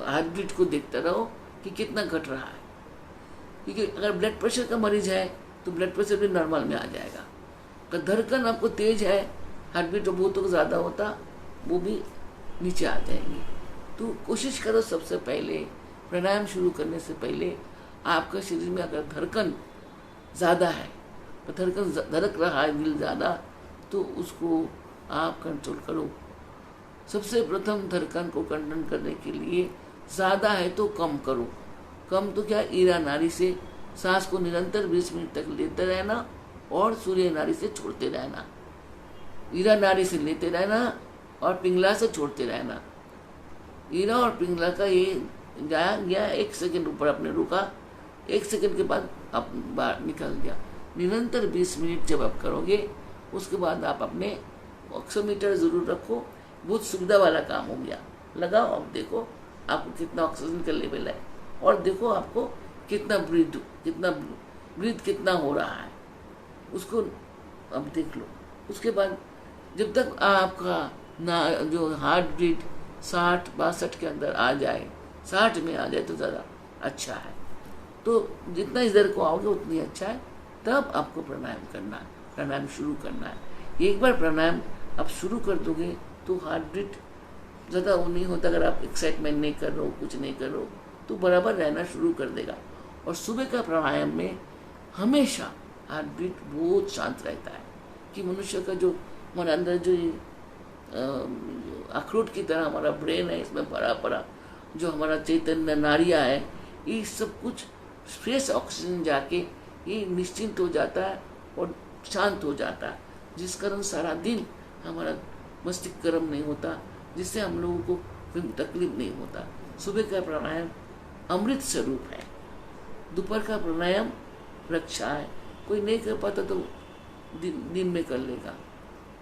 हार्ट बीट को देखते रहो कि कितना घट रहा है। क्योंकि अगर ब्लड प्रेशर का मरीज है तो ब्लड प्रेशर भी नॉर्मल में आ जाएगा। अगर धड़कन आपको तेज है, हार्ट बीट बहुत तो ज़्यादा होता, वो भी नीचे आ जाएंगी। तो कोशिश करो सबसे पहले प्राणायाम शुरू करने से पहले आपका शरीर में अगर धड़कन ज़्यादा है, तो धड़कन धड़क रहा है दिल ज़्यादा, तो उसको आप कंट्रोल करो। सबसे प्रथम धड़कन को कंट्रोल करने के लिए ज़्यादा है तो कम करो। कम तो क्या, ईरा नाड़ी से सांस को निरंतर 20 मिनट तक लेते रहना और सूर्य नाड़ी से छोड़ते रहना। ईरा नाड़ी से लेते रहना और पिंगला से छोड़ते रहना। ईरा और पिंगला का ये गया 1 सेकंड ऊपर आपने रुका, 1 सेकंड के बाद आप बाहर निकल गया। निरंतर 20 मिनट जब आप करोगे उसके बाद आप अपने ऑक्सीमीटर ज़रूर रखो। बहुत सुविधा वाला काम हो गया। लगाओ, अब देखो आपको कितना ऑक्सीजन का लेवल है और देखो आपको कितना ब्रीथ कितना हो रहा है, उसको अब देख लो। उसके बाद जब तक आपका जो हार्ट बीट 60-62 के अंदर आ जाए, 60 में आ जाए तो ज़्यादा अच्छा है। तो जितना इधर को आओगे उतनी अच्छा है। तब आपको प्राणायाम करना है, प्राणायाम शुरू करना है। एक बार प्राणायाम आप शुरू कर दोगे तो हार्ट बीट ज़्यादा वो नहीं होता। अगर आप एक्साइटमेंट नहीं कर रहे हो, कुछ नहीं कर रहे हो, तो बराबर रहना शुरू कर देगा। और सुबह का प्राणायाम में हमेशा हार्ट बीट बहुत शांत रहता है कि मनुष्य का जो हमारे अंदर जो अखरोट की तरह हमारा ब्रेन है, इसमें भरा पड़ा जो हमारा चैतन्य नाड़ियाँ है, ये सब कुछ फ्रेश ऑक्सीजन जाके ये निश्चिंत हो जाता है और शांत हो जाता है, जिस कारण सारा दिन हमारा मस्तिष्क गर्म नहीं होता, जिससे हम लोगों को फिर तकलीफ नहीं होता। सुबह का प्राणायाम अमृत स्वरूप है। दोपहर का प्राणायाम रक्षा है। कोई नहीं कर पाता तो दिन में कर लेगा।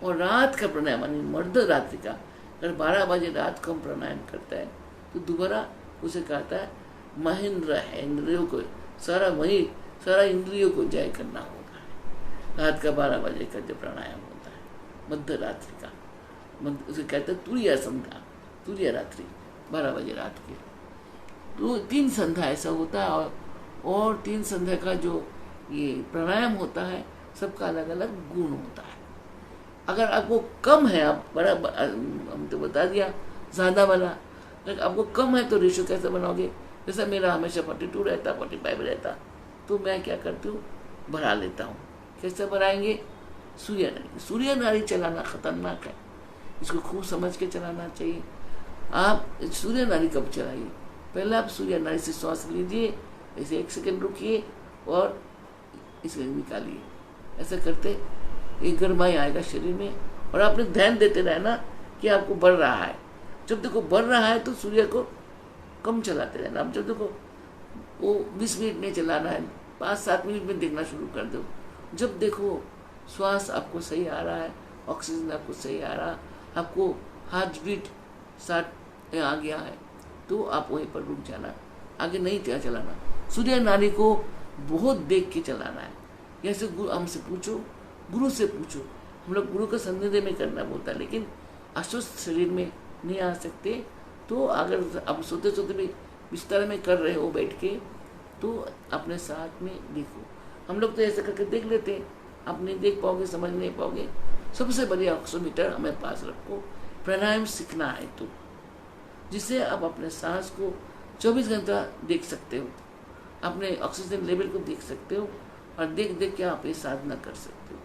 और रात का प्राणायाम यानी मध्य रात्रि का, अगर 12 बजे रात को हम प्राणायाम करता है तो दोबारा उसे कहता है महेंद्र है, इंद्रियों को सारा इंद्रियों को जय करना होता है। रात का 12 बजे का जो प्राणायाम होता है मध्य रात्रि का, उसे कहते हैं तुरीय संध्या, तुरीय रात्रि 12 बजे रात के। तो 3 संध्या ऐसा होता है। और 3 संध्या का जो ये प्राणायाम होता है सबका अलग अलग गुण होता है। अगर आपको कम है, आप बड़ा हम तो बता दिया ज़्यादा वाला, अगर आपको कम है तो रेशो कैसे बनाओगे? जैसा मेरा हमेशा 42 रहता, 45 रहता, तो मैं क्या करती हूँ, बढ़ा लेता हूँ। कैसे बढ़ाएंगे? सूर्य नाड़ी चलाना खतरनाक है, इसको खूब समझ के चलाना चाहिए। आप सूर्य नाड़ी कब चलाइए? पहले आप सूर्य नाड़ी से श्वास लीजिए, ऐसे 1 सेकंड रुकिए और इसे निकालिए। ऐसा करते एक गरमाई आएगा शरीर में और आपने ध्यान देते रहना कि आपको बढ़ रहा है। जब देखो बढ़ रहा है तो सूर्य को कम चलाते रहना। अब जब देखो वो 20 मिनट नहीं चलाना है, 5-7 मिनट में देखना शुरू कर दो। जब देखो श्वास आपको सही आ रहा है, ऑक्सीजन आपको सही आ रहा, आपको हार्ट बीट 60 आ गया है, तो आप वहीं पर रुक जाना, आगे नहीं चलाना। सूर्य नाड़ी को बहुत देख के चलाना है। जैसे हमसे पूछो, गुरु से पूछो। हम लोग गुरु का सानिध्य में करना बोलता है, लेकिन अस्वस्थ शरीर में नहीं आ सकते, तो अगर आप सोते सोते भी बिस्तर में कर रहे हो बैठ के, तो अपने साथ में देखो। हम लोग तो ऐसा करके देख लेते हैं, आप नहीं देख पाओगे, समझ नहीं पाओगे। सबसे बढ़िया ऑक्सीमीटर हमें पास रखो। प्राणायाम सीखना है तो, जिससे आप अपने सांस को 24 घंटा देख सकते हो, अपने ऑक्सीजन लेवल को देख सकते हो और देख देख के आप ये साधना कर सकते हो,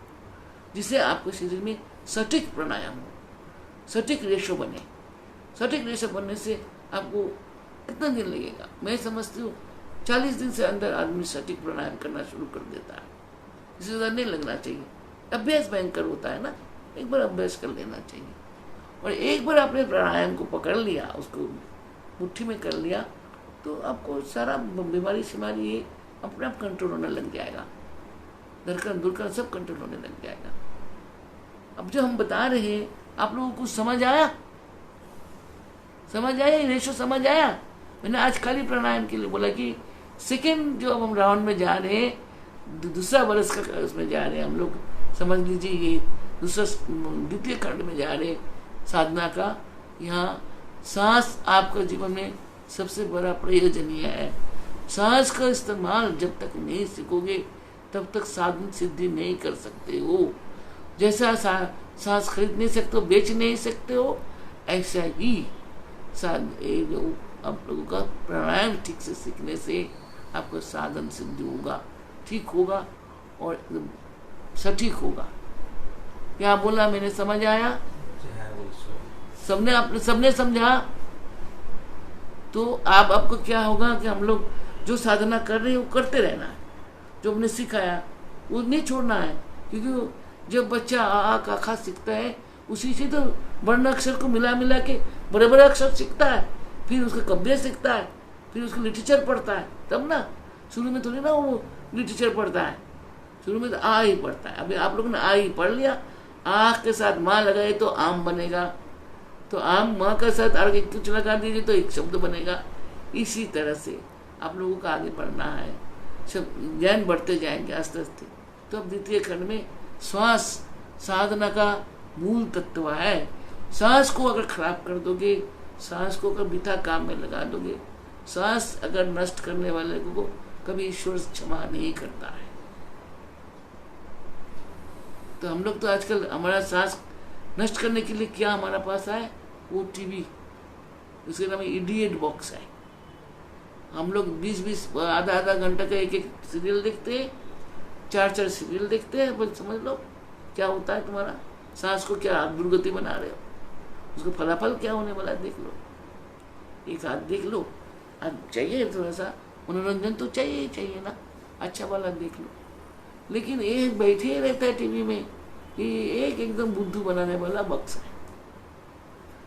जिससे आपके शरीर में सटीक प्राणायाम हो, सटीक रेशो बने। सटीक रेशो बनने से आपको कितना दिन लगेगा? मैं समझती हूँ 40 दिन से अंदर आदमी सटीक प्राणायाम करना शुरू कर देता है। इससे ज़्यादा नहीं लगना चाहिए। अभ्यास भयंकर होता है ना, एक बार अभ्यास कर लेना चाहिए। और एक बार आपने प्राणायाम को पकड़ लिया, उसको मुट्ठी में कर लिया, तो आपको सारा बीमारी शिमारी ये अपने आप कंट्रोल होने लग जाएगा। धड़कन दुड़कन सब कंट्रोल होने लग जाएगा। अब जो हम बता रहे हैं, आप लोगों को समझ आया? समझ आया? रेशो समझ आया? मैंने आज खाली प्राणायाम के लिए बोला कि सेकेंड जो अब हम राउंड में जा रहे हैं, दूसरा बरस का उसमें जा रहे हैं हम लोग, समझ लीजिए ये दूसरा द्वितीय खंड में जा रहे साधना का। यहाँ सांस आपका जीवन में सबसे बड़ा प्रयोजनीय है। सांस का इस्तेमाल जब तक नहीं सीखोगे तब तक साधन सिद्धि नहीं कर सकते हो। जैसा सांस खरीद नहीं सकते हो, बेच नहीं सकते हो, ऐसा ही जो आप लोगों का प्राणायाम ठीक से सीखने से आपका साधन सिद्धि होगा, ठीक होगा और सटीक होगा। क्या बोला मैंने, समझ आया? सबने समझा? तो आपको क्या होगा कि हम लोग जो साधना कर रहे हैं वो करते रहना है, जो हमने सिखाया वो नहीं छोड़ना है। क्योंकि जब बच्चा आ का खा सीखता है उसी से तो वर्ण अक्षर को मिला मिला के बड़े बड़े अक्षर सीखता है, फिर उसके कब्जे सीखता है, फिर उसका लिटरेचर पढ़ता है, तब ना। शुरू में थोड़ी ना वो लिटरेचर पढ़ता है, शुरू में तो आ ही पढ़ता है। अभी आप लोगों ने आ ही पढ़ लिया, आँख के साथ माँ लगाए तो आम बनेगा, तो आम माँ के साथ आगे कुछ लगा दीजिए तो एक शब्द बनेगा। इसी तरह से आप लोगों को आगे पढ़ना है, सब ज्ञान बढ़ते जाएंगे आस्ते आस्ते। तो अब द्वितीय खंड में श्वास साधना का मूल तत्व है। सांस को अगर खराब कर दोगे, सांस को अगर बिथा काम में लगा दोगे, सांस अगर नष्ट करने वाले को कभी ईश्वर क्षमा नहीं करता है। तो हम लोग तो आजकल हमारा सांस नष्ट करने के लिए क्या हमारा पास है, वो टीवी, उसके नाम इडियट बॉक्स है। हम लोग 20-20 आधा घंटा का एक सीरियल देखते हैं, 4 सीरियल देखते हैं। बस समझ लो क्या होता है तुम्हारा, सांस को क्या दुर्गति बना रहे हो, उसको फलाफल क्या होने वाला है देख लो। एक हाथ देख लो, आज चाहिए थोड़ा सा मनोरंजन तो चाहिए ना, अच्छा वाला देख लो। लेकिन एक बैठे रहता है टीवी में, ये एक एकदम बुद्धू बनाने वाला बक्स है,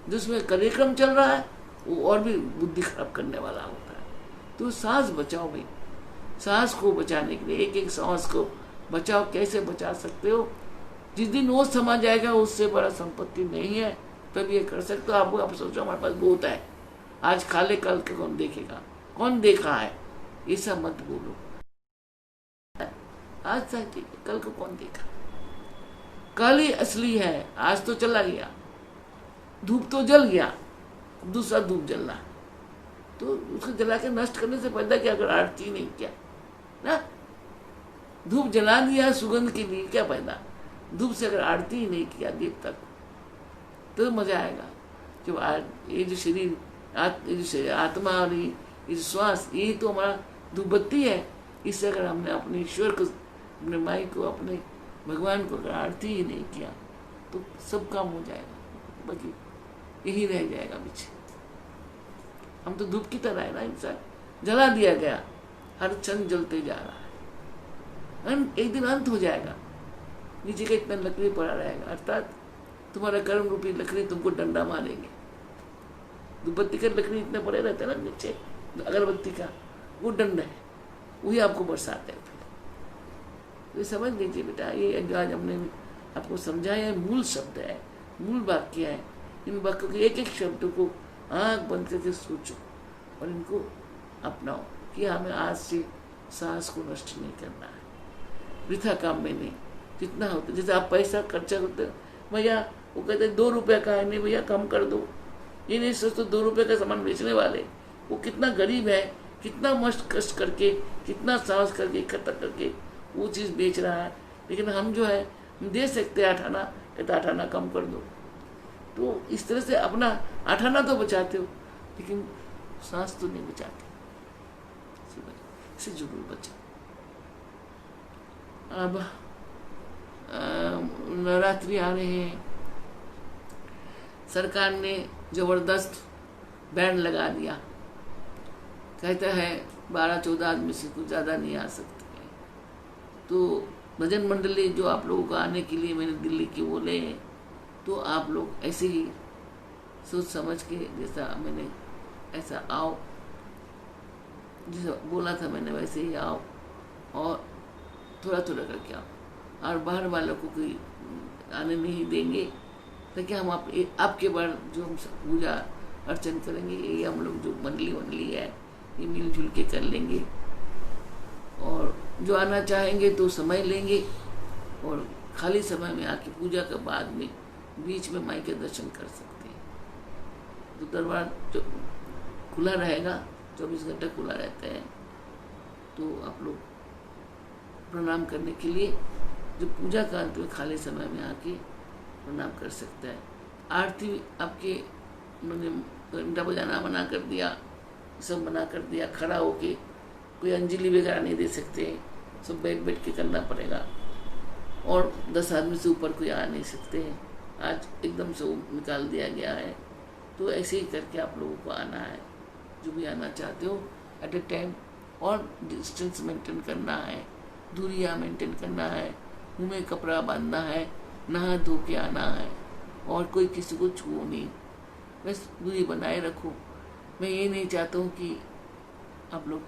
जिसमें कार्यक्रम चल रहा है वो और भी बुद्धि खराब करने वाला होता है। तो सांस बचाओ भाई, सांस को बचाने के लिए एक एक सांस को बचाओ। कैसे बचा सकते हो? जिस दिन वो समा जाएगा उससे बड़ा संपत्ति नहीं है, तब ये कर सकते हो। आप सोचो हमारे पास बहुत है, आज खा ले कल के कौन देखेगा, कौन देखा है, ऐसा मत बोलो। आज तक ठीक है, कल को कौन देखा, कल ही असली है, आज तो चला गया। धूप तो जल गया, दूसरा धूप जलना, तो उसको जला के नष्ट करने से पहले क्या अगर आरती नहीं किया ना, धूप जला दिया सुगंध के लिए, क्या फायदा? धूप से अगर आरती ही नहीं किया दीप तक तो मजा आएगा। जब ये जो शरीर, आत्मा और ये जो श्वास, ये तो हमारा धूप बत्ती है। इससे अगर हमने अपने ईश्वर को, अपने माई को, अपने भगवान को अगर आरती ही नहीं किया तो सब काम हो जाएगा, बाकी यही रह जाएगा पीछे। हम तो धूप की तरह है ना, इंसान जला दिया गया, हर क्षण जलते जा रहा है, एक दिन अंत हो जाएगा, नीचे का इतना लकड़ी पड़ा रहेगा, अर्थात तुम्हारा कर्म रूपी लकड़ी तुमको डंडा मारेंगे। धूपबत्ती का लकड़ी इतने पड़े रहते हैं ना नीचे, अगरबत्ती का वो डंडा है, वही आपको बरसाते हैं। फिर तो समझ लीजिए बेटा, ये जो आज हमने आपको समझाया मूल शब्द है, मूल वाक्य है। इन वाक्यों के एक एक शब्द को आँख बंद करके सोचो और इनको अपनाओ कि हमें आज से सांस को नष्ट नहीं करना है, वृथा काम में नहीं। जितना होता है, जैसे आप पैसा खर्चा करते हो, भैया वो कहते हैं 2 रुपये का है, नहीं भैया कम कर दो। ये नहीं सोचते 2 रुपये का सामान बेचने वाले वो कितना गरीब है, कितना मस्त कष्ट करके, कितना साहस करके इकट्ठा करके वो चीज़ बेच रहा है। लेकिन हम जो है हम दे सकते हैं 8 आना, कहते 8 आना कम कर दो। तो इस तरह से अपना 8 आना तो बचाते हो, लेकिन सांस तो नहीं बचाते। इसे जरूर बचा। अब नवरात्रि आ रहे हैं, सरकार ने जबरदस्त बैंड लगा दिया, कहता है 12-14 आदमी से कुछ ज़्यादा नहीं आ सकते। तो भजन मंडली जो आप लोगों को आने के लिए मैंने दिल्ली के बोले हैं, तो आप लोग ऐसे ही सोच समझ के, जैसा मैंने ऐसा आओ, जैसा बोला था मैंने वैसे ही आओ, और थोड़ा थोड़ा करके आओ, और बाहर वालों को कोई आने नहीं देंगे, ताकि हम आपके बार जो हम पूजा अर्चन करेंगे। ये हम लोग जो मंडली है ये मिलजुल के कर लेंगे। और जो आना चाहेंगे तो समय लेंगे, और खाली समय में आके पूजा के बाद में बीच में माई के दर्शन कर सकते हैं। तो दरबार जो खुला रहेगा, 24 घंटे खुला रहता है। तो आप लोग प्रणाम करने के लिए जो पूजा का अंत में खाली समय में आके प्रणाम कर सकता है। आरती आपके उन्होंने घंटा बजाना मना कर दिया, सब मना कर दिया, खड़ा होके कोई अंजलि वगैरह नहीं दे सकते, सब बैठ के करना पड़ेगा। और 10 आदमी से ऊपर कोई आ नहीं सकते हैं, आज एकदम से निकाल दिया गया है। तो ऐसे ही करके आप लोगों को आना है, जो भी आना चाहते हो एट ए टाइम। और डिस्टेंस मेंटेन करना है, दूरियां मेंटेन करना है, मुँह में कपड़ा बांधना है, नहा धो के आना है, और कोई किसी को छुओ नहीं, बस दूरी बनाए रखो। मैं ये नहीं चाहता हूँ कि आप लोग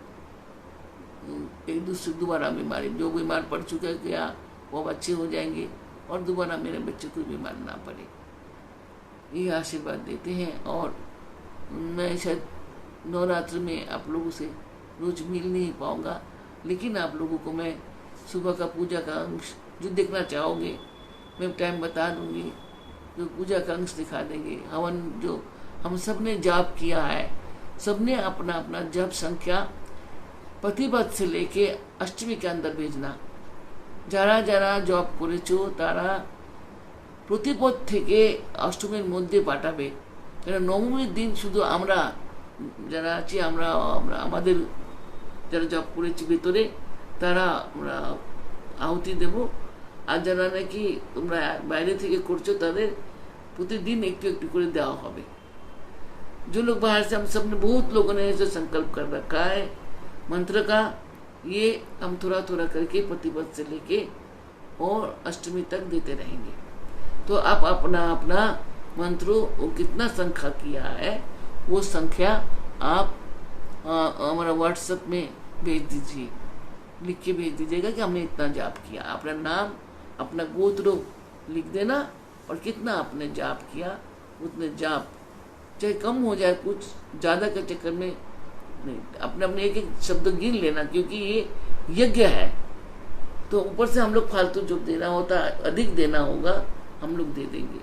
एक दूसरे दोबारा बीमारी, जो बीमार पड़ चुके गया वो अच्छे हो जाएंगे, और दोबारा मेरे बच्चे को बीमार ना पड़े, ये आशीर्वाद देते हैं। और मैं शायद नवरात्र में आप लोगों से रोज मिल नहीं पाऊँगा, लेकिन आप लोगों को मैं सुबह का पूजा का अंश जो देखना चाहोगे मैं टाइम बता दूंगी, जो पूजा का अंश दिखा देंगे। हवन जो हम सब ने जाप किया है, सबने अपना अपना जप संख्या प्रतिपद से लेके अष्टमी के अंदर भेजना। যারা যারা জব করেছো তারা প্রতিপদ থেকে অষ্টমীর মধ্যে পাঠাবে। কারণ নবমীর দিন শুধু আমরা যারা আছি, আমরা আমাদের যারা জব করেছি ভেতরে তারা আমরা আহুতি দেব। আর যারা নাকি তোমরা বাইরে থেকে করছো তাদের प्रतिदिन একটু একটু করে দেওয়া হবে। जो लोग बाहर से, हम सब ने बहुत लोगों ने ऐसे संकल्प कर रखा है मंत्र का, ये हम थोड़ा थोड़ा करके प्रतिपद से लेके और अष्टमी तक देते रहेंगे। तो आप अपना अपना मंत्रों वो कितना संख्या किया है वो संख्या आप हमारा व्हाट्सएप में भेज दीजिए, लिख के भेज दीजिएगा कि हमने इतना जाप किया। अपना नाम अपना गोत्र लिख देना और कितना आपने जाप किया, उतने जाप चाहे कम हो जाए, कुछ ज़्यादा के चक्कर में नहीं, अपने अपने एक एक शब्द गिन लेना, क्योंकि ये यज्ञ है। तो ऊपर से हम लोग फालतू जो देना होता है, अधिक देना होगा हम लोग दे देंगे।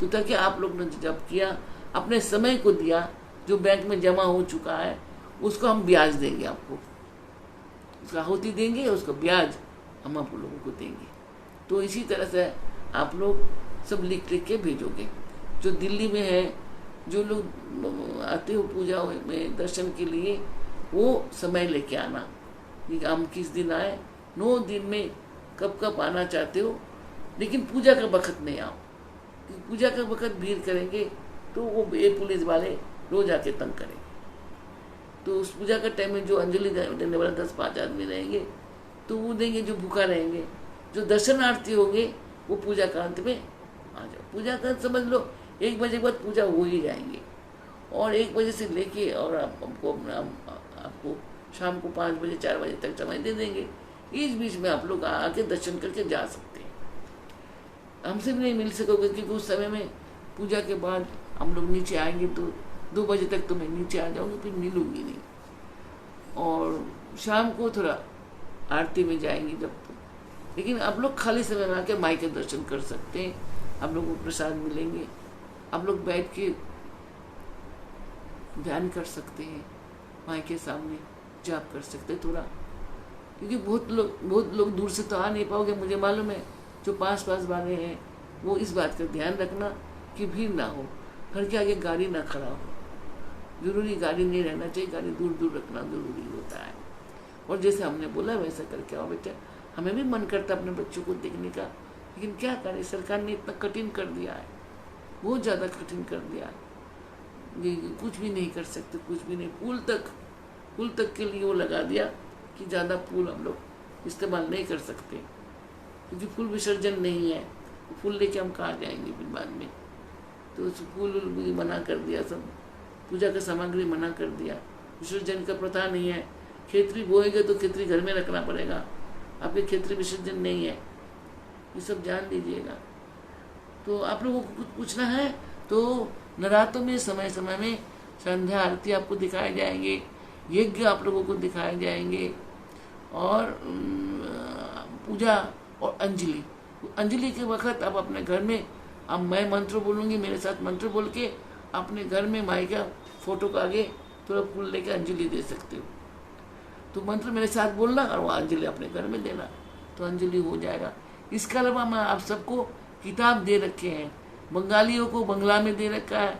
तो ताकि आप लोग ने जब किया अपने समय को दिया, जो बैंक में जमा हो चुका है उसको हम ब्याज देंगे, आपको उसका आहुति देंगे, उसका ब्याज हम आप लोगों को देंगे। तो इसी तरह से आप लोग सब लिख के भेजोगे। जो दिल्ली में है, जो लोग आते हो पूजा में दर्शन के लिए, वो समय लेके आना कि हम किस दिन आए। 9 दिन में कब कब आना चाहते हो, लेकिन पूजा का वक्त नहीं आओ, क्योंकि पूजा का वक्त भीड़ करेंगे तो वो पुलिस वाले रोज आके तंग करेंगे। तो उस पूजा का टाइम में जो अंजलि देने वाले 10-5 आदमी रहेंगे तो वो देंगे, जो भूखा रहेंगे। जो दर्शनार्थी होंगे वो पूजा का अंत में आ जाओ। पूजा का अंत समझ लो 1 बजे के बाद पूजा हो ही जाएंगे, और 1 बजे से लेके और आपको शाम को 5 बजे 4 बजे तक समय दे देंगे। इस बीच में आप लोग आके दर्शन करके जा सकते हैं। हमसे भी नहीं मिल सकोगे, क्योंकि उस समय में पूजा के बाद हम लोग नीचे आएंगे तो 2 बजे तक तो मैं नीचे आ जाऊंगी, फिर मिलूंगी नहीं। और शाम को थोड़ा आरती में जाएंगी जब तो, लेकिन आप लोग खाली समय में आके माई के दर्शन कर सकते हैं। आप लोगों को प्रसाद मिलेंगे, आप लोग बैठ के ध्यान कर सकते हैं, माई के सामने जाप कर सकते हैं थोड़ा। क्योंकि बहुत लोग दूर से तो आ नहीं पाओगे, मुझे मालूम है। जो पास वाले हैं वो इस बात का ध्यान रखना कि भीड़ ना हो, घर के आगे गाड़ी ना खड़ा हो। जरूरी गाड़ी नहीं रहना चाहिए, गाड़ी दूर दूर रखना जरूरी होता है। और जैसे हमने बोला वैसा करके आओ बेटा। हमें भी मन करता अपने बच्चों को देखने का, लेकिन क्या करें, सरकार ने इतना कठिन कर दिया है, बहुत ज़्यादा कठिन कर दिया है। कुछ भी नहीं कर सकते, कुछ भी नहीं। पुल तक के लिए वो लगा दिया कि ज़्यादा पुल हम लोग इस्तेमाल नहीं कर सकते, क्योंकि फूल विसर्जन नहीं है। फूल लेके हम कहाँ जाएंगे फिर बाद में। तो उस फूल भी मना कर दिया, सब पूजा का सामग्री मना कर दिया। विसर्जन का प्रथा नहीं है। खेतरी बोएंगे तो खेतरी घर में रखना पड़ेगा, आपके खेतरी विसर्जन नहीं है, ये सब जान लीजिएगा। तो आप लोगों को कुछ पूछना है तो नवरात्रों में समय समय में संध्या आरती आपको दिखाए जाएंगे, यज्ञ आप लोगों को दिखाए जाएंगे, और पूजा और अंजलि। अंजलि के वक्त आप अपने घर में, अब मैं मंत्र बोलूँगी, मेरे साथ मंत्र बोल के अपने घर में माई का फोटो के आगे थोड़ा फूल लेके अंजलि दे सकते हो। तो मंत्र मेरे साथ बोलना और वो अंजलि अपने घर में देना, तो अंजलि हो जाएगा। इसके अलावा मैं आप सबको किताब दे रखे हैं, बंगालियों को बंगला में दे रखा है,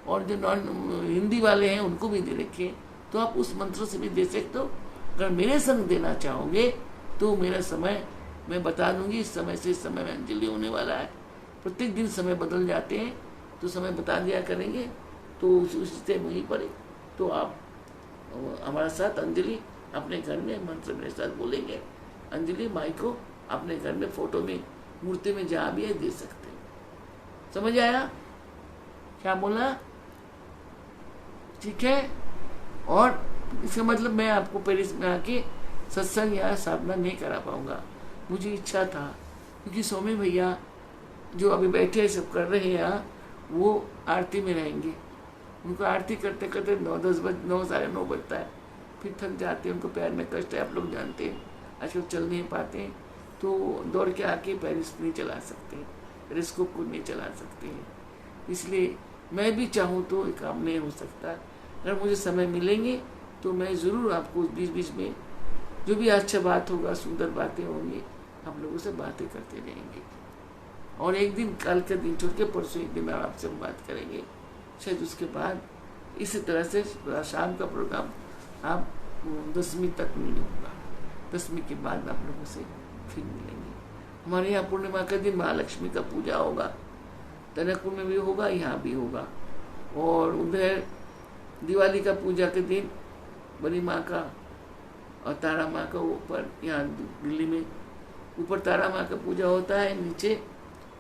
और जो नॉन हिंदी वाले हैं उनको भी दे रखे हैं, तो आप उस मंत्र से भी दे सकते हो। अगर मेरे संग देना चाहोगे तो मेरा समय मैं बता दूंगी, इस समय से इस समय में अंजलि होने वाला है। प्रत्येक दिन समय बदल जाते हैं, तो समय बता दिया करेंगे, तो उसी से वहीं पर तो आप हमारे साथ अंजलि अपने घर में मंत्र मेरे साथ बोलेंगे, अंजलि माई को अपने घर में फोटो में मूर्ति में जहाँ भी है दे सकते हैं। समझ आया क्या बोला? ठीक है। और इसका मतलब मैं आपको पेरिस में आके सत्संग या साधना नहीं करा पाऊंगा। मुझे इच्छा था, क्योंकि स्वामी भैया जो अभी बैठे सब कर रहे हैं यहाँ, वो आरती में रहेंगे। उनको आरती करते करते 9 साढ़े 9 बजता है, फिर थक जाते हैं, उनको पैर में कष्ट है, आप लोग जानते हैं, आजकल चल नहीं पाते हैं, तो दौड़ के आके पेरिस नहीं चला सकते, पेरिस्कोप को नहीं चला सकते हैं। इसलिए मैं भी चाहूँ तो एक काम नहीं हो सकता। अगर मुझे समय मिलेंगे तो मैं ज़रूर आपको बीच बीच में जो भी अच्छा बात होगा, सुंदर बातें होंगी, आप लोगों से बातें करते रहेंगे। और एक दिन, कल का दिन छोड़ के परसों एक दिन आपसे हम बात करेंगे, शायद उसके बाद इसी तरह से शाम का प्रोग्राम आप 10वीं तक नहीं होगा, 10वीं के बाद आप लोगों से फिर मिलेंगे। हमारे यहाँ पूर्णिमा का दिन महालक्ष्मी का पूजा होगा, टनकपुर में भी होगा, यहाँ भी होगा। और उधर दिवाली का पूजा के दिन बड़ी माँ का और तारा माँ का ऊपर, यहाँ दिल्ली में ऊपर तारा माँ का पूजा होता है, नीचे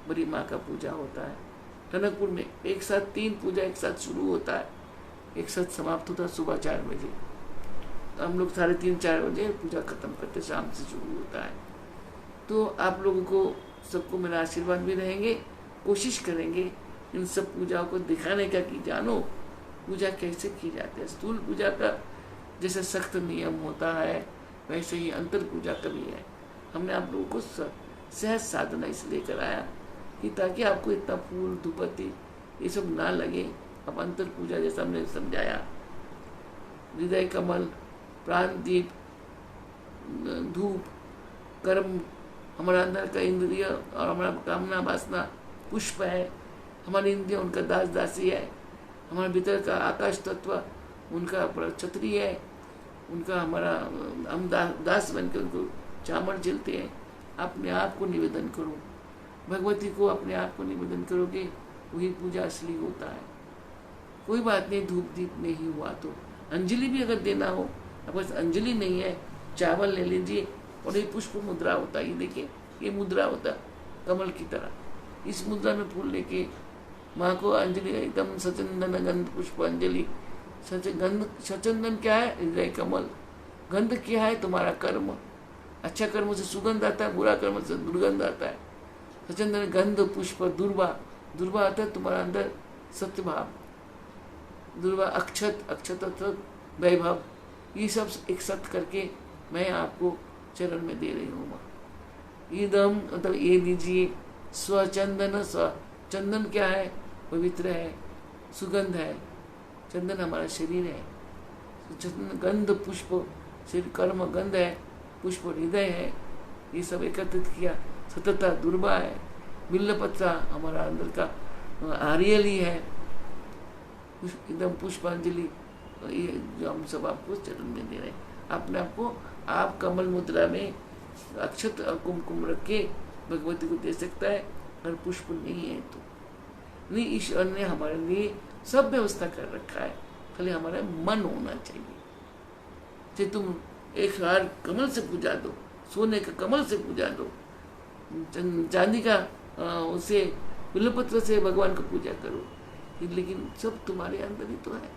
बड़ी माँ का पूजा होता है। टनकपुर में एक साथ 3 पूजा एक साथ शुरू होता है, एक साथ समाप्त होता है सुबह 4 बजे। तो हम लोग 3:30-4 बजे पूजा खत्म करते, शाम से शुरू होता है। तो आप लोगों को सबको मेरा आशीर्वाद भी रहेंगे, कोशिश करेंगे इन सब पूजाओं को दिखाने का कि जानो पूजा कैसे की जाती है। स्थूल पूजा का जैसे सख्त नियम होता है, वैसे ही अंतर पूजा का भी है। हमने आप लोगों को सहज साधना इसलिए कराया कि ताकि आपको इतना फूल धूपबत्ती ये सब ना लगे। अब अंतर पूजा जैसा हमने समझाया, हृदय कमल, प्राण दीप, धूप, कर्म, हमारा अंदर का इंद्रिय और हमारा कामना वासना पुष्प है, हमारे इंद्रिय उनका दास दासी है, हमारे भीतर का आकाश तत्व उनका छत्री है, उनका हमारा हम दास बन के उनको चामर झेलते हैं। अपने आप को निवेदन करो, भगवती को अपने आप को निवेदन करोगे, वही पूजा असली होता है। कोई बात नहीं, धूप दीप नहीं हुआ तो अंजलि भी अगर देना हो, अब अंजलि नहीं है, चावल ले लीजिए, और ये पुष्प मुद्रा होता है, ये देखिए ये मुद्रा होता है कमल की तरह। इस मुद्रा में फूल लेके माँ को अंजलि, एकदम सचंदन गंध पुष्प अंजलि। सचंदन क्या है? हृदय कमल। गंध क्या है? तुम्हारा कर्म। अच्छा कर्म से सुगंध आता है, बुरा कर्म से दुर्गंध आता है। सचंदन गंध पुष्प। दुर्वा, दुर्वा आता है तुम्हारा अंदर सत्यभाव। दुर्वा अक्षत, अक्षत वैभव। ये सब एक साथ करके मैं आपको चरण में दे रही हूँ। ईदम मतलब ये लीजिए। स्वचंदन, स्व चंदन क्या है? पवित्र है, सुगंध है। चंदन हमारा शरीर है। चंदन गंध पुष्प शरीर कर्म गंध है, पुष्प हृदय है। ये सब एकत्रित किया। सतता दुर्बा है। बिल्लपत्र हमारा अंदर का आर्यली है। एकदम पुष्पांजलि, ये जो हम सब आपको चरण में दे रहे हैं। अपने आपको आप कमल मुद्रा में अक्षत कुमकुम रख के भगवती को दे सकता है। अगर पुष्प नहीं है तो नहीं, ईश्वर ने हमारे लिए सब व्यवस्था कर रखा है, खाली हमारा मन होना चाहिए। चाहे तुम एक हार कमल से पूजा दो, सोने का कमल से पूजा दो, चांदी का उसे बिल्वपत्र से भगवान को पूजा करो, लेकिन सब तुम्हारे अंदर ही तो है।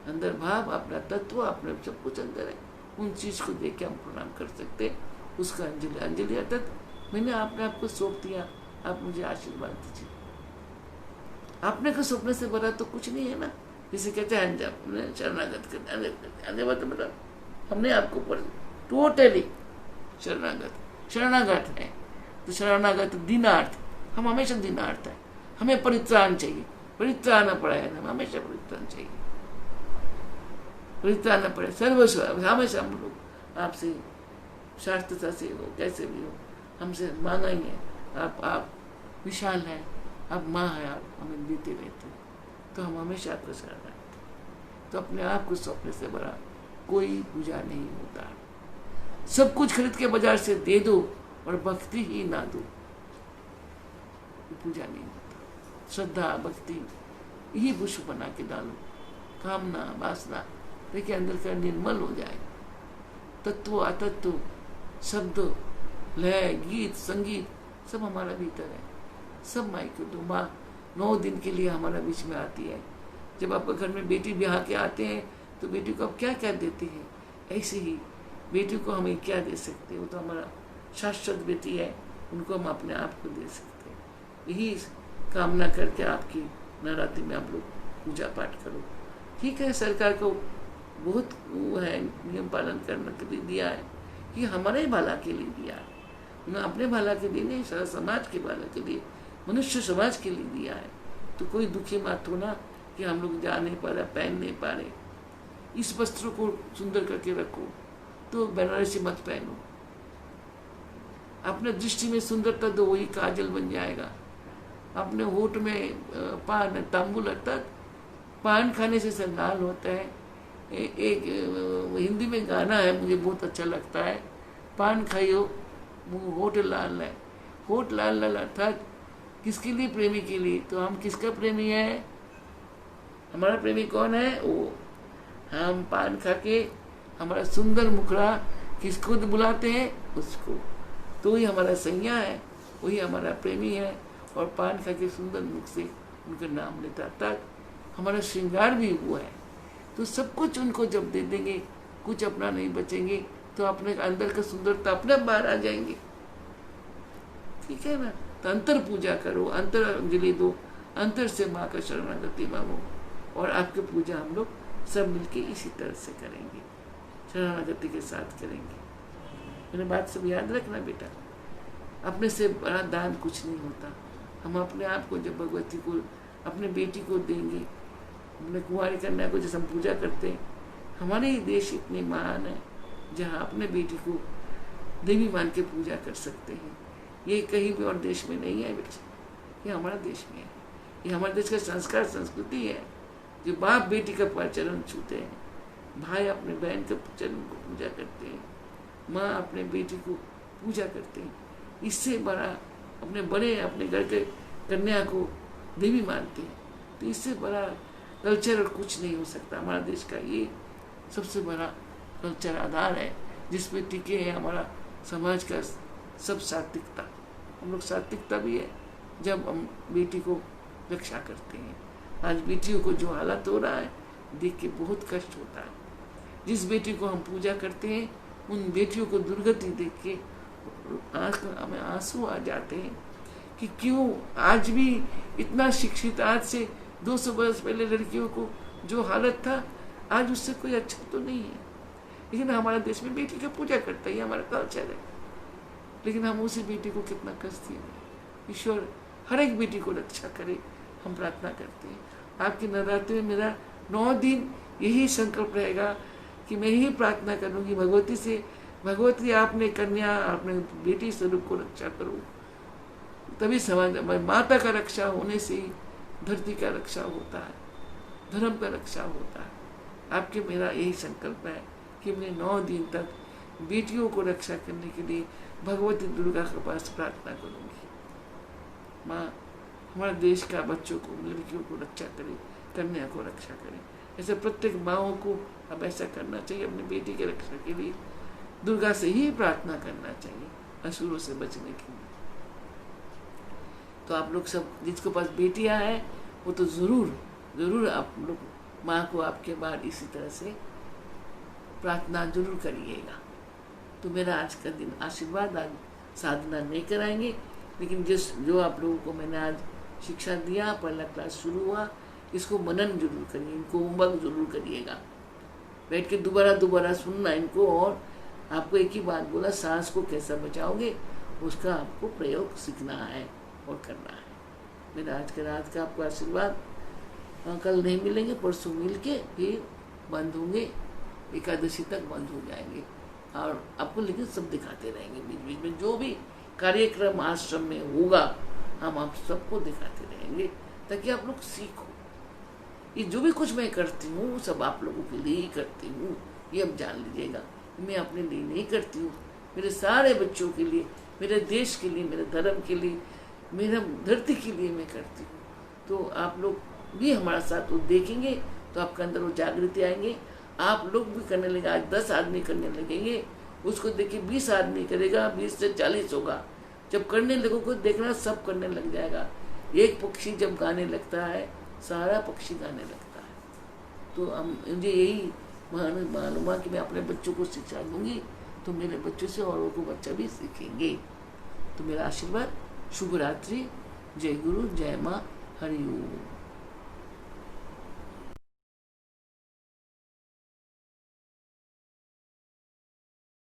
अंदर भाव, अपना तत्व, अपने सब कुछ अंदर है। उन चीज को देख के हम प्रणाम कर सकते। उसका अंजलि, अंजलि अर्थात मैंने आपने आपको सौंप दिया, आप मुझे आशीर्वाद दीजिए। आपने को सौंपने से बड़ा तो कुछ नहीं है ना। जिसे कहते हैं अंजम, हमने शरणागत कर अंजम मतलब हमने आपको टोटली शरणागत है। तो शरणागत दीनार्थ, हम हमेशा दीनार्थ है, हमें परित्राण चाहिए, परित्राण पड़ा है, हमें हमेशा परित्राण चाहिए, परित्राण पड़े सर्वस्व। हमेशा हम लोग आपसे शास्त्रता से हो कैसे भी हो हमसे मांगा ही है, आप विशाल हैं, आप माँ हैं, आप हमें देते रहते, तो हम हमेशा आपको शरण आए। तो अपने आप को सौंपने से बड़ा कोई पूजा नहीं होता। सब कुछ खरीद के बाजार से दे दो और भक्ति ही ना दो, पूजा नहीं होता। श्रद्धा भक्ति यही पुष्प बना के डालो, कामना वासना देखिए अंदर का निर्मल हो जाए। तत्व अतत्व शब्द लय गीत संगीत सब हमारा भीतर है, सब माई को दो। माँ 9 दिन के लिए हमारा बीच में आती है। जब आप घर में बेटी ब्याह के आते हैं तो बेटी को आप क्या क्या देते हैं, ऐसे ही बेटी को हमें क्या दे सकते हैं, वो तो हमारा शाश्वत बेटी है, उनको हम अपने आप को दे सकते हैं। यही कामना करके आपकी नवरात्रि में आप लोग पूजा पाठ करो। ठीक है, सरकार को बहुत वो है नियम पालन करने के लिए दिया है कि हमारे भला के लिए दिया है, उन्हें अपने भला के लिए नहीं, सारा समाज के भला के लिए, मनुष्य समाज के लिए दिया है। तो कोई दुखी मत होना कि हम लोग जा नहीं पा रहे, पहन नहीं पा रहे। इस वस्त्र को सुंदर करके रखो, तो बनारसी मत पहनो। अपने दृष्टि में सुंदरता दो, वही काजल बन जाएगा। अपने होठ में पान तांबुल लगता, पान खाने से सर लाल होता है। एक हिंदी में गाना है, मुझे बहुत अच्छा लगता है, पान खाइयो होठ लाल है। होठ लाल लाल अर्थात किसके लिए? प्रेमी के लिए। तो हम किसका प्रेमी है? हमारा प्रेमी कौन है? वो हम पान खा के हमारा सुंदर मुखड़ा किसको बुलाते हैं? उसको। तो ही हमारा सैया है, वही हमारा प्रेमी है। और पान खा के सुंदर मुख से उनका नाम लेता, तक हमारा श्रृंगार भी वो है। तो सब कुछ उनको जब दे देंगे, कुछ अपना नहीं बचेंगे, तो अपने अंदर का सुंदरता अपने बाहर आ जाएंगे। ठीक है ना? तो अंतर पूजा करो, अंतर अंजलि दो, अंतर से माँ का शरणागति मांगो, और आपकी पूजा हम लोग सब मिलके इसी तरह से करेंगे, शरणागति के साथ करेंगे। मेरी बात सब याद रखना बेटा, अपने से बड़ा दान कुछ नहीं होता। हम अपने आप को जब भगवती को, अपने बेटी को देंगे, अपने कुंवारी कन्या को जैसे हम पूजा करते हैं, हमारे ही देश इतनी महान है जहाँ अपने बेटी को देवी मान के पूजा कर सकते हैं। ये कहीं भी और देश में नहीं है बेटा, ये हमारा देश में है। ये हमारे देश का संस्कार संस्कृति है, जो बाप बेटी का चरण छूते हैं, भाई अपने बहन के चरण को पूजा करते हैं, माँ अपने बेटी को पूजा करते हैं। इससे बड़ा अपने बड़े अपने घर के कन्या को देवी मानते हैं। तो इससे बड़ा कल्चर और कुछ नहीं हो सकता। हमारा देश का ये सबसे बड़ा कल्चर आधार है, जिस पे टिके है हमारा समाज का सब सात्विकता। हम लोग सात्विकता भी है जब हम बेटी को रक्षा करते हैं। आज बेटियों को जो हालत हो रहा है देख के बहुत कष्ट होता है। जिस बेटी को हम पूजा करते हैं, उन बेटियों को दुर्गति देख के आंख में आंसू आ जाते हैं कि क्यों आज भी इतना शिक्षित, आज से 200 वर्ष पहले लड़कियों को जो हालत था, आज उससे कोई अच्छा तो नहीं है। लेकिन हमारे देश में बेटी का पूजा करता है, हमारा कल्चर है। लेकिन हम उसी बेटी को कितना कष्ट दिए। ईश्वर हर एक बेटी को रक्षा करे, हम प्रार्थना करते हैं। आपकी नवरात्रि में मेरा 9 दिन यही संकल्प रहेगा कि मैं यही प्रार्थना करूँगी भगवती से, भगवती आपने कन्या, आपने बेटी स्वरूप को रक्षा करो। तभी समाज में माता का रक्षा होने से ही धरती का रक्षा होता है, धर्म का रक्षा होता है। आपके मेरा यही संकल्प है कि मैं 9 दिन तक बेटियों को रक्षा करने के लिए भगवती दुर्गा के पास प्रार्थना करूंगी। माँ हमारे देश का बच्चों को, लड़कियों को रक्षा करे, कन्या को रक्षा करे। ऐसे प्रत्येक माँओं को अब ऐसा करना चाहिए, अपनी बेटी की रक्षा के लिए दुर्गा से ही प्रार्थना करना चाहिए, असुरों से बचने के लिए। तो आप लोग सब जिसके पास बेटियां हैं वो तो जरूर आप लोग माँ को आपके बाद इसी तरह से प्रार्थना जरूर करिएगा। तो मेरा आज का दिन आशीर्वाद, आज साधना नहीं कराएंगे, लेकिन जो आप लोगों को मैंने आज शिक्षा दिया, पहला क्लास शुरू हुआ, इसको मनन जरूर करिए, इनको होमवर्क जरूर करिएगा, बैठ के दोबारा सुनना इनको। और आपको एक ही बात बोला, सांस को कैसा बचाओगे उसका आपको प्रयोग सीखना है और करना है। मेरा आज के रात का आपको आशीर्वाद। कल नहीं मिलेंगे, परसों मिल के फिर बंद होंगे, एकादशी तक बंद हो जाएंगे। और आपको लेकिन सब दिखाते रहेंगे बीच बीच में, जो भी कार्यक्रम आश्रम में होगा हम आप सबको दिखाते रहेंगे, ताकि आप लोग सीखो। ये जो भी कुछ मैं करती हूँ सब आप लोगों के लिए ही करती हूँ, ये अब जान लीजिएगा। मैं अपने लिए नहीं करती हूँ, मेरे सारे बच्चों के लिए, मेरे देश के लिए, मेरे धर्म के लिए, मेरा धरती के लिए मैं करती हूँ। तो आप लोग भी हमारा साथ वो देखेंगे तो आपके अंदर वो जागृति आएंगे, आप लोग भी करने लगे। आज 10 आदमी करने लगेंगे, उसको देखिए 20 आदमी करेगा, 20 से 40 होगा। जब करने लगोगे देखना सब करने लग जाएगा। एक पक्षी जब गाने लगता है सारा पक्षी गाने लगता है। तो मुझे यही मालूम है कि मैं अपने बच्चों को शिक्षा दूंगी तो मेरे बच्चों से औरों को बच्चा भी सीखेंगे। तो मेरा आशीर्वाद, शुभ रात्रि, जय गुरु, जय माँ, हरि ओम।